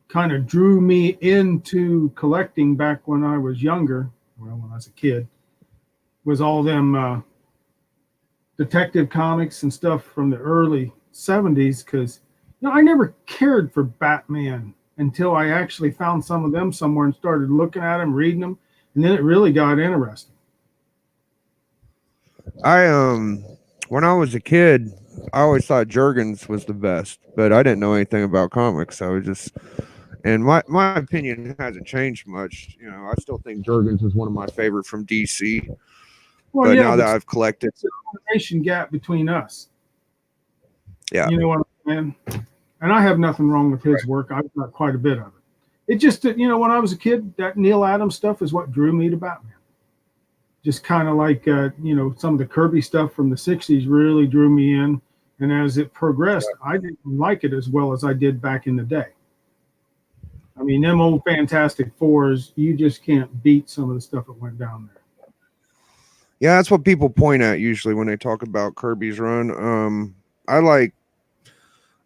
kind of drew me into collecting back when I was younger. Well, when I was a kid, was all them Detective Comics and stuff from the early 70s. Because I never cared for Batman until I actually found some of them somewhere and started looking at them, reading them, and then it really got interesting. When I was a kid, I always thought Jurgens was the best, but I didn't know anything about comics. I was just, and my opinion hasn't changed much. You know, I still think Jurgens is one of my favorite from DC. Well, but now that I've collected, there's a generation gap between us. Yeah, you know what I'm saying? And I have nothing wrong with his work. I've got quite a bit of it. It just, you know, when I was a kid, that Neil Adams stuff is what drew me to Batman. Just kind of like, you know, some of the Kirby stuff from the 60s really drew me in. And as it progressed, I didn't like it as well as I did back in the day. I mean, them old Fantastic Fours, you just can't beat some of the stuff that went down there. Yeah, that's what people point at usually when they talk about Kirby's run.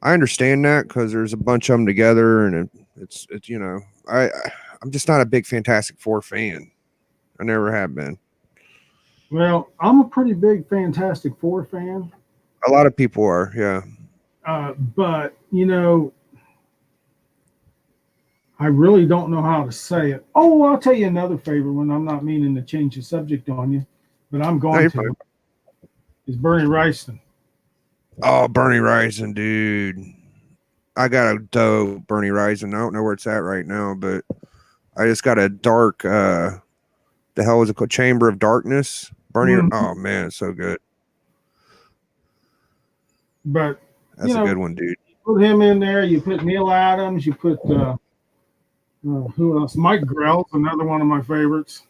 I understand that because there's a bunch of them together, and it's you know, I'm just not a big Fantastic Four fan. I never have been. Well, I'm a pretty big Fantastic Four fan. A lot of people are, yeah. But, you know, I really don't know how to say it. Oh, I'll tell you another favorite one. I'm not meaning to change the subject on you, but I'm No, going you're fine. to. Is Bernie Wrightson. Oh, Bernie Rising, dude. I got a dope Bernie Rising. I don't know where it's at right now, but I just got a dark the hell is it called? Chamber of Darkness. Bernie Oh man, it's so good. But That's a good one, dude. put him in there. You put Neil Adams. You put who else? Mike Grell's another one of my favorites.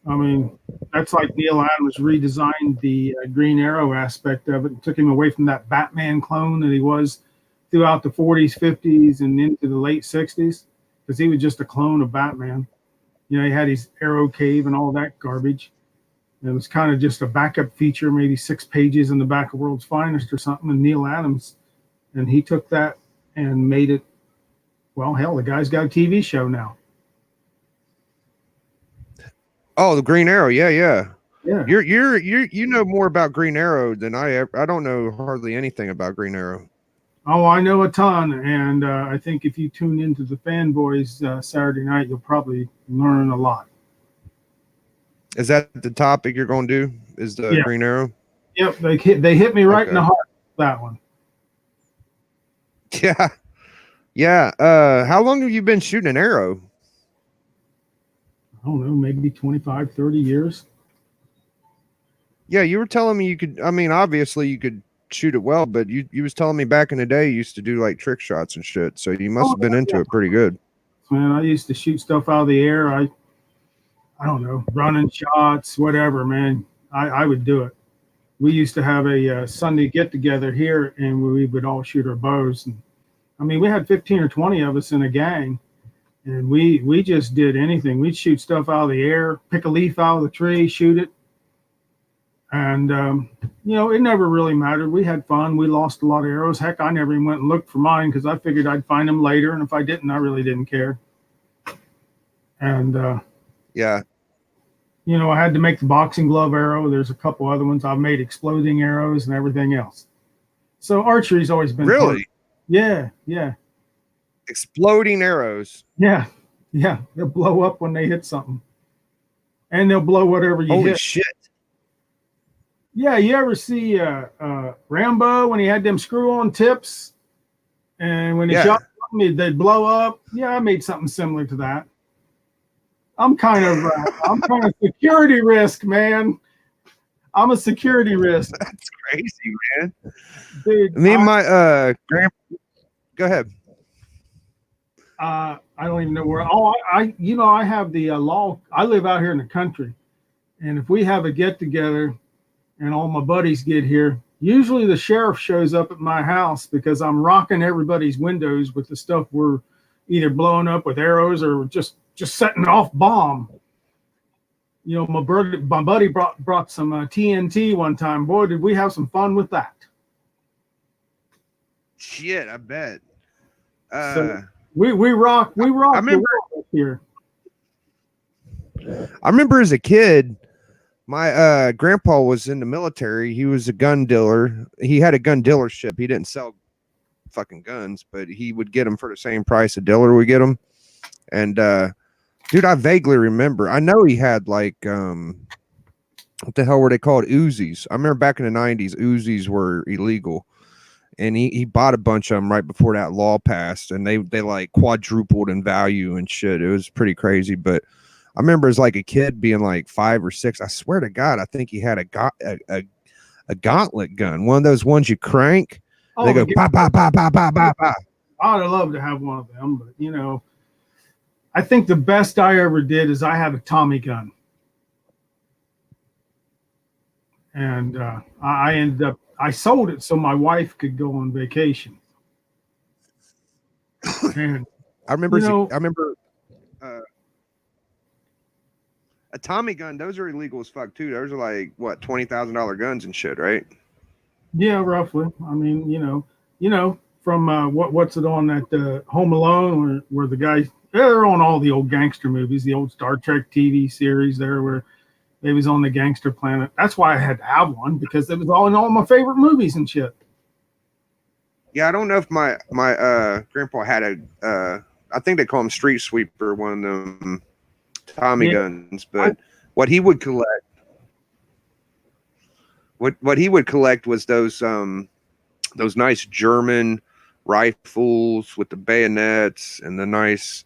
I mean, that's like Neil Adams redesigned the Green Arrow aspect of it and took him away from that Batman clone that he was throughout the 40s, 50s, and into the late 60s, because he was just a clone of Batman. You know, he had his Arrow Cave and all that garbage. And it was kind of just a backup feature, maybe 6 pages in the back of World's Finest or something. And Neil Adams, and he took that and made it. Well, hell, the guy's got a TV show now. Oh, the Green Arrow. Yeah. Yeah. You know more about Green Arrow than I don't know hardly anything about Green Arrow. Oh, I know a ton, and I think if you tune into the Fanboys Saturday night, you'll probably learn a lot. Is that the topic you're going to do? Is the Green Arrow? Yep, they hit me right in the heart with that one. Yeah. How long have you been shooting an arrow? I don't know, maybe 25, 30 years. Yeah, you were telling me you could. I mean, obviously you could shoot it well, but you was telling me back in the day you used to do like trick shots and shit. So you must have been into it pretty good. Man, I used to shoot stuff out of the air. I don't know, running shots, whatever, man. I would do it. We used to have a Sunday get together here, and we would all shoot our bows. And I mean, we had 15 or 20 of us in a gang, and we just did anything. We'd shoot stuff out of the air, pick a leaf out of the tree, shoot it. And, it never really mattered. We had fun. We lost a lot of arrows. Heck, I never even went and looked for mine because I figured I'd find them later. And if I didn't, I really didn't care. And, yeah. I had to make the boxing glove arrow. There's a couple other ones. I've made exploding arrows and everything else. So archery's always been really fun. Yeah. Exploding arrows. Yeah. They'll blow up when they hit something. And they'll blow whatever you hit. Holy shit. Yeah, you ever see Rambo when he had them screw-on tips, and when he shot something, they'd blow up? Yeah, I made something similar to that. I'm kind of security risk, man. I'm a security risk. That's crazy, man. Dude, me and my grandpa. Go ahead. I don't even know where. I have the law. I live out here in the country, and if we have a get together and all my buddies get here, usually the sheriff shows up at my house because I'm rocking everybody's windows with the stuff we're either blowing up with arrows or just setting off bomb. My buddy brought some TNT one time. Boy, did we have some fun with that. Shit, I bet. So we rock I remember here. I remember as a kid, my grandpa was in the military. He was a gun dealer. He had a gun dealership. He didn't sell fucking guns, but he would get them for the same price a dealer would get them. And dude, I vaguely remember. I know he had like what the hell were they called? Uzis. I remember back in the 90s, Uzis were illegal. And he bought a bunch of them right before that law passed, and they like quadrupled in value and shit. It was pretty crazy. But I remember as like a kid being like 5 or 6. I swear to God, I think he had a gauntlet gun, one of those ones you crank. They go ba ba ba ba ba ba ba. I'd love to have one of them, but I think the best I ever did is I had a Tommy gun, and I ended up. I sold it so my wife could go on vacation. And I remember. I remember a Tommy gun. Those are illegal as fuck too. Those are like what, $20,000 guns and shit, right? Yeah, roughly. I mean, from what's it on that Home Alone where the guy, they're on all the old gangster movies, the old Star Trek TV series there where they was on the gangster planet. That's why I had to have one, because it was all in all my favorite movies and shit. Yeah, I don't know if my grandpa had a I think they call him Street Sweeper, one of them Tommy Yeah. guns. But what he would collect, what he would collect was those nice German rifles with the bayonets and the nice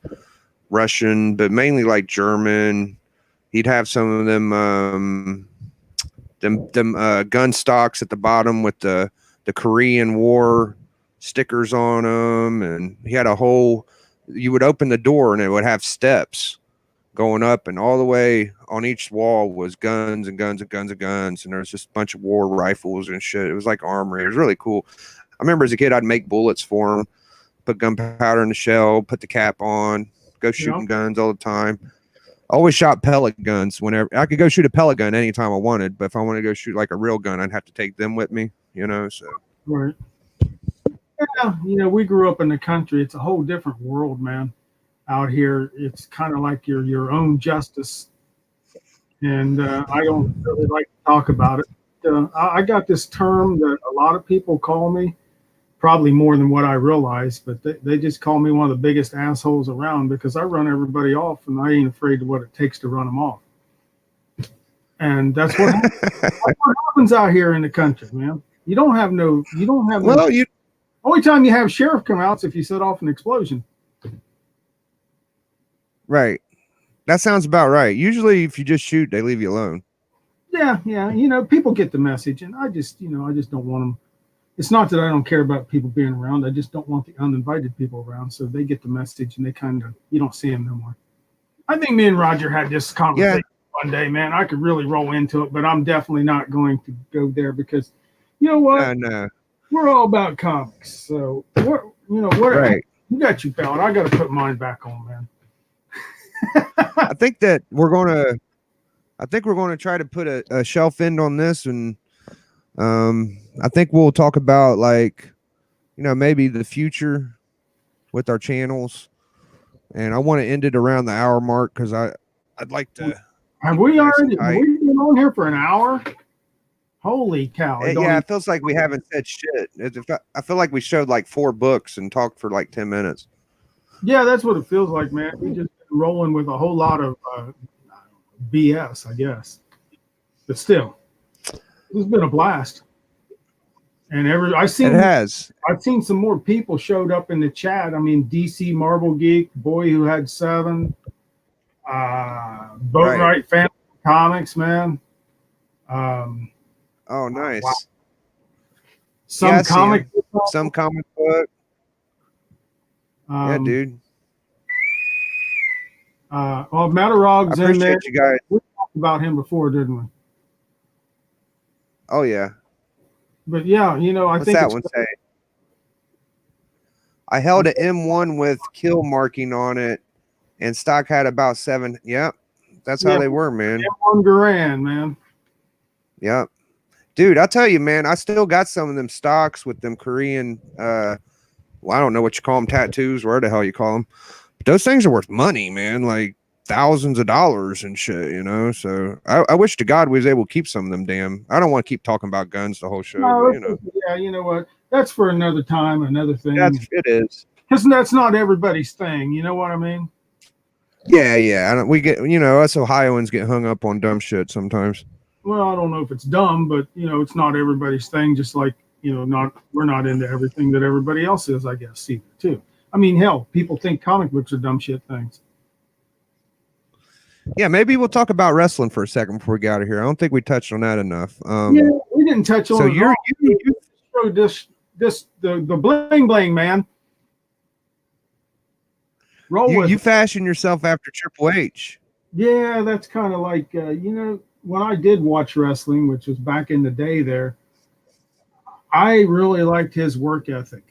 Russian, but mainly like German. He'd have some of them gun stocks at the bottom with the Korean War stickers on them, and he had a whole. You would open the door and it would have steps going up, and all the way on each wall was guns and guns and guns and guns, and there was just a bunch of war rifles and shit. It was like armory. It was really cool. I remember as a kid, I'd make bullets for him, put gunpowder in the shell, put the cap on, go shooting guns all the time. Always shot pellet guns whenever I could go shoot a pellet gun anytime I wanted, but if I wanted to go shoot like a real gun, I'd have to take them with me, you know. So Right. Yeah, you know, we grew up in the country. It's a whole different world, man. Out here, it's kind of like your own justice, and I don't really like to talk about it. I got this term that a lot of people call me, probably more than what I realize, but they just call me one of the biggest assholes around because I run everybody off, and I ain't afraid of what it takes to run them off. And that's what happens out here in the country, man. You don't have only time you have sheriff come out is if you set off an explosion. right. That sounds about right. Usually if you just shoot, they leave you alone. Yeah. You know, people get the message, and I just don't want them. It's not that I don't care about people being around. I just don't want the uninvited people around. So they get the message, and you don't see them no more. I think me and Roger had this conversation one day, man. I could really roll into it, but I'm definitely not going to go there because, you know what? No. We're all about comics. So what? Right. You got you, pal. I got to put mine back on, man. I think we're going to try to put a shelf end on this, and I think we'll talk about, like, you know, maybe the future with our channels, and I want to end it around the hour mark because I'd like to. Have we already been on here for an hour? Holy cow! It feels like we haven't said shit. I feel like we showed like 4 books and talked for like 10 minutes. Yeah, that's what it feels like, man. We just been rolling with a whole lot of BS, I guess. But still, it's been a blast. And I've seen some more people showed up in the chat. I mean, DC Marvel Geek, Boy Who Had 7, Boatwright Family Comics, man. Oh, nice. Wow. Some comic book. Yeah, dude. Matarog's in there. You guys. We talked about him before, didn't we? Oh yeah. But yeah, you know, What's that one say? I held an M1 with kill marking on it, and stock had about 7. Yep, that's how they were, man. M1 Garand, man. Yep. Dude, I'll tell you, man, I still got some of them stocks with them Korean, I don't know what you call them, tattoos, where the hell you call them. But those things are worth money, man, like thousands of dollars and shit, you know? So I wish to God we was able to keep some of them, damn. I don't want to keep talking about guns the whole show, but, you know. Yeah, you know what? That's for another time, another thing. It is. Because that's not everybody's thing, you know what I mean? Yeah. We get, you know, us Ohioans get hung up on dumb shit sometimes. Well, I don't know if it's dumb, but, you know, it's not everybody's thing, just like, you know, we're not into everything that everybody else is, I guess, either, too. I mean, hell, people think comic books are dumb shit things. Yeah, maybe we'll talk about wrestling for a second before we get out of here. I don't think we touched on that enough. Yeah, we didn't touch on so it. You showed the bling bling, man. You fashion yourself after Triple H. Yeah, that's kind of like, you know, when I did watch wrestling, which was back in the day there, I really liked his work ethic.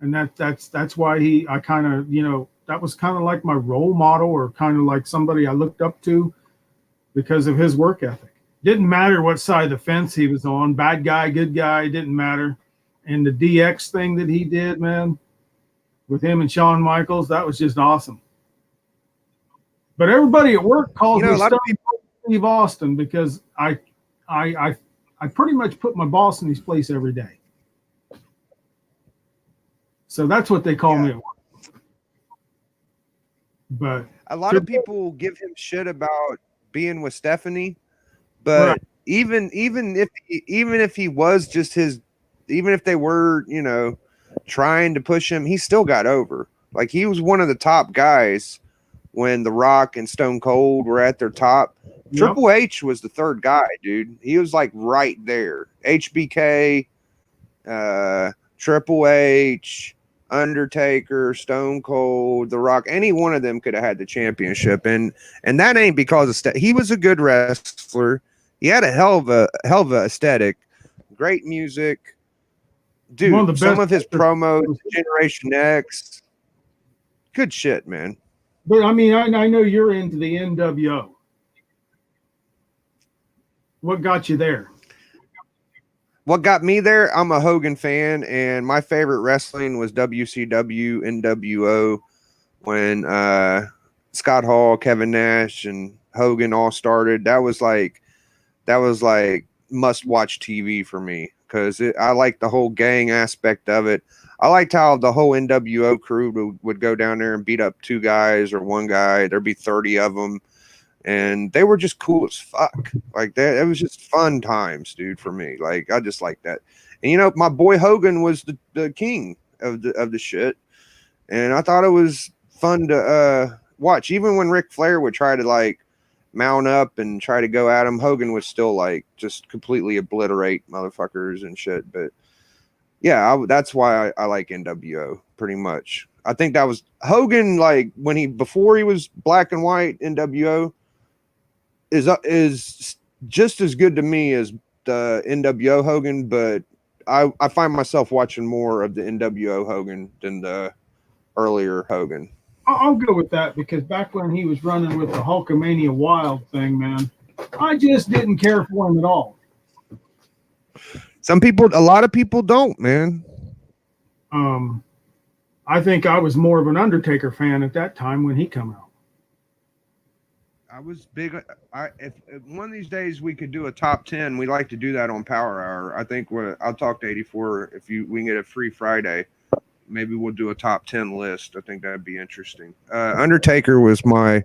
And that's why I kind of, you know, that was kind of like my role model, or kind of like somebody I looked up to because of his work ethic. Didn't matter what side of the fence he was on, bad guy, good guy, didn't matter. And the DX thing that he did, man, with him and Shawn Michaels, that was just awesome. But everybody at work calls me Steve Austin because I pretty much put my boss in his place every day. So that's what they call me at work. But A lot of people give him shit about being with Stephanie, right, but even if he was just his, even if they were, you know, trying to push him, he still got over. Like he was one of the top guys when The Rock and Stone Cold were at their top. yep, Triple H was the third guy, dude. He was like right there. HBK, Triple H, Undertaker, Stone Cold, The Rock, any one of them could have had the championship, and that ain't because of he was a good wrestler. He had a hell of a aesthetic, great music, one of dude. the Some best. of his promos, Generation X, good shit, man. But I mean, I know you're into the NWO. What got you there? What got me there? I'm a Hogan fan, and my favorite wrestling was WCW, NWO, when Scott Hall, Kevin Nash, and Hogan all started. That was like must watch TV for me because I liked the whole gang aspect of it. I liked how the whole NWO crew would go down there and beat up two guys or one guy. There'd be 30 of them. And they were just cool as fuck. Like that, it was just fun times, dude, for me. Like I just like that. And you know, my boy Hogan was the king of the shit. And I thought it was fun to watch. Even when Ric Flair would try to like mount up and try to go at him, Hogan would still like just completely obliterate motherfuckers and shit. But yeah, that's why I like NWO pretty much. I think that was Hogan, like before he was black and white. NWO is just as good to me as the NWO Hogan, but I find myself watching more of the NWO Hogan than the earlier Hogan. I'll go with that because back when he was running with the Hulkamania Wild thing, man, I just didn't care for him at all. A lot of people don't, man. I think I was more of an Undertaker fan at that time when he come out. I was big. If one of these days we could do a top 10, we'd like to do that on Power Hour. I think I'll talk to 84 if we can get a free Friday. Maybe we'll do a top 10 list. I think that'd be interesting. Undertaker was I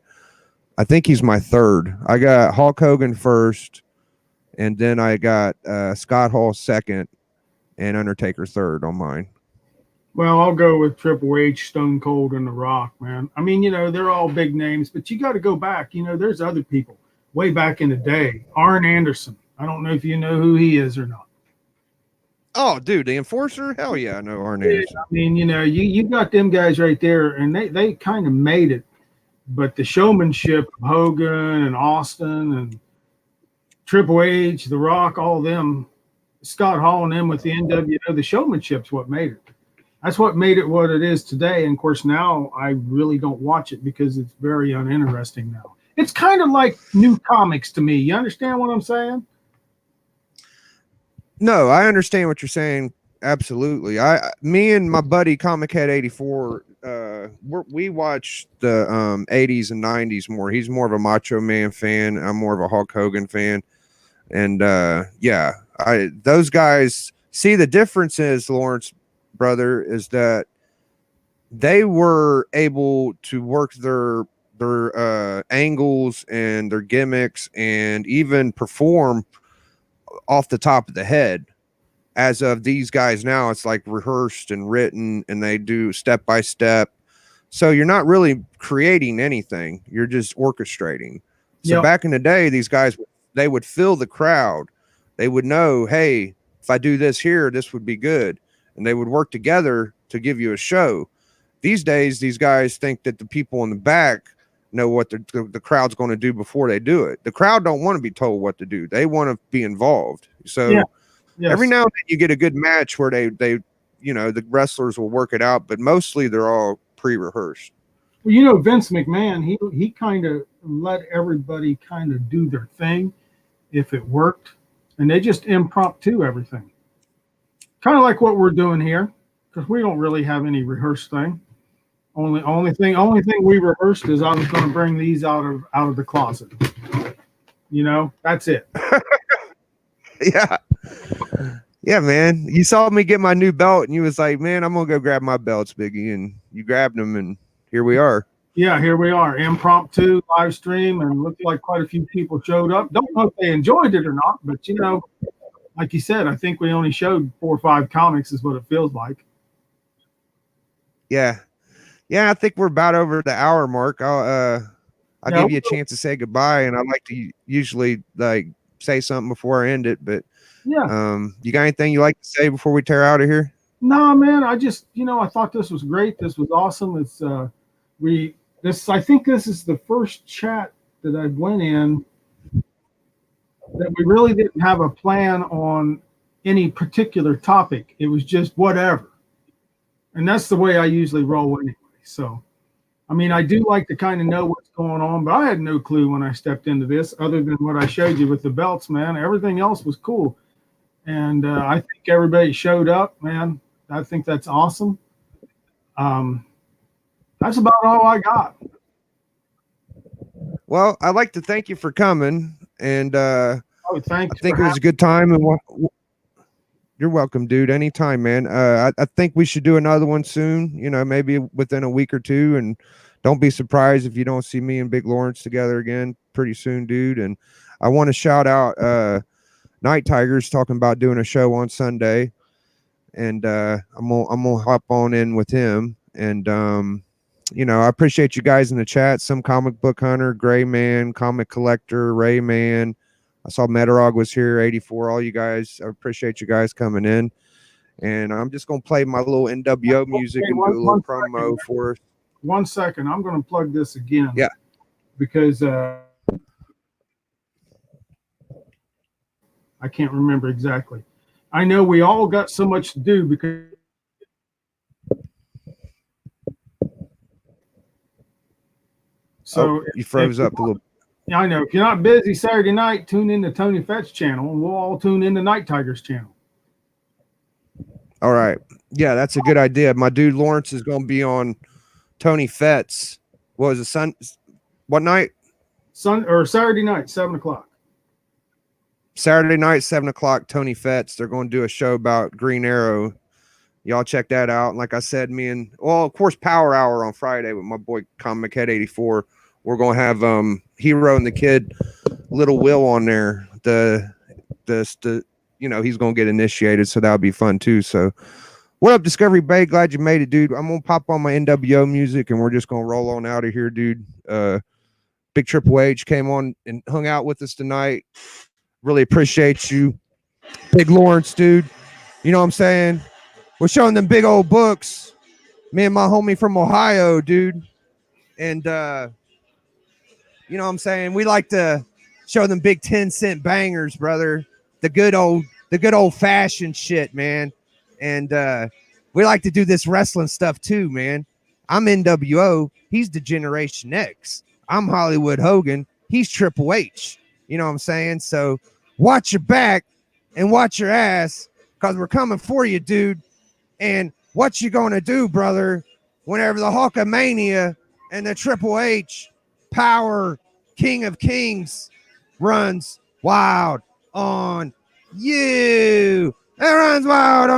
think he's my third. I got Hulk Hogan first, and then I got Scott Hall second, and Undertaker third on mine. Well, I'll go with Triple H, Stone Cold, and The Rock, man. I mean, you know, they're all big names, but you got to go back. You know, there's other people way back in the day. Arn Anderson. I don't know if you know who he is or not. Oh, dude, the Enforcer? Hell yeah, I know Arn Anderson. I mean, you know, you got them guys right there, and they kind of made it. But the showmanship of Hogan and Austin and Triple H, The Rock, all of them, Scott Hall and them with the NWO, the showmanship's what made it. That's what made it what it is today. And of course, now I really don't watch it because it's very uninteresting now. It's kind of like new comics to me. You understand what I'm saying? No, I understand what you're saying. Absolutely. Me and my buddy Comic Head 84, we watch the 80s and 90s more. He's more of a Macho Man fan. I'm more of a Hulk Hogan fan. And yeah, those guys see the difference is, Lawrence, brother, is that they were able to work their angles and their gimmicks and even perform off the top of the head. As of these guys now, it's like rehearsed and written, and they do step by step. So you're not really creating anything. You're just orchestrating. So back in the day, these guys, they would feel the crowd. They would know, hey, if I do this here, this would be good. And they would work together to give you a show. These days, these guys think that the people in the back know what the crowd's going to do before they do it. The crowd don't want to be told what to do. They want to be involved. So every now and then you get a good match where they you know, the wrestlers will work it out, but mostly they're all pre-rehearsed. Well, you know, Vince McMahon, he kind of let everybody kind of do their thing if it worked, and they just impromptu everything. Kind of like what we're doing here, because we don't really have any rehearsed thing. Only thing we rehearsed is I was going to bring these out of the closet. You know, that's it. Yeah, man. You saw me get my new belt, and you was like, "Man, I'm gonna go grab my belts, Biggie," and you grabbed them, and here we are. Yeah, here we are, impromptu live stream, and looked like quite a few people showed up. Don't know if they enjoyed it or not, but like you said, I think we only showed 4 or 5 comics, is what it feels like. Yeah. Yeah, I think we're about over the hour mark. I'll Yeah, give you a chance to say goodbye, and I like to usually like say something before I end it. But yeah. you got anything you like to say before we tear out of here? No, man, I just, I thought this was great. This was awesome. It's I think this is the first chat that I went in that we really didn't have a plan on any particular topic. It was just whatever. And that's the way I usually roll anyway. So, I mean, I do like to kind of know what's going on, but I had no clue when I stepped into this other than what I showed you with the belts, man. Everything else was cool. And I think everybody showed up, man. I think that's awesome. That's about all I got. Well, I'd like to thank you for coming, and Oh, I thanks. think it was a good time. And you're welcome, dude. Anytime, man. I think we should do another one soon. Maybe within a week or two. And don't be surprised if you don't see me and Big Lawrence together again pretty soon, dude. And I want to shout out Night Tigers talking about doing a show on Sunday, and I'm gonna hop on in with him. And I appreciate you guys in the chat. Some Comic Book Hunter, Gray Man, Comic Collector, Ray Man. I saw Metarog was here, 84. All you guys, I appreciate you guys coming in. And I'm just gonna play my little NWO music and do a little promo for us. 1 second. I'm going to plug this again. Yeah. Because I can't remember exactly. I know we all got so much to do because. So you froze up a little. Yeah, I know. If you're not busy Saturday night, tune in to Tony Fett's channel, and we'll all tune in to Night Tigers channel. All right. Yeah, that's a good idea. My dude Lawrence is going to be on Tony Fett's. What was it, what night? Saturday night, 7:00. Saturday night, 7:00, Tony Fett's. They're going to do a show about Green Arrow. Y'all check that out. And like I said, of course, Power Hour on Friday with my boy Comic Head 84. We're going to have Hero and the Kid, Little Will on there. He's going to get initiated, so that'll be fun too. So what up, Discovery Bay? Glad you made it, dude. I'm going to pop on my NWO music, and we're just going to roll on out of here, dude. Big Triple H came on and hung out with us tonight. Really appreciate you. Big Lawrence, dude. You know what I'm saying? We're showing them big old books. Me and my homie from Ohio, dude. And you know what I'm saying? We like to show them big 10-cent bangers, brother. The good old fashioned shit, man. And we like to do this wrestling stuff too, man. I'm NWO. He's the Generation X. I'm Hollywood Hogan. He's Triple H. You know what I'm saying? So watch your back and watch your ass, because we're coming for you, dude. And what you gonna do, brother, whenever the Hulkamania and the Triple H Power King of Kings runs wild on you? It runs wild on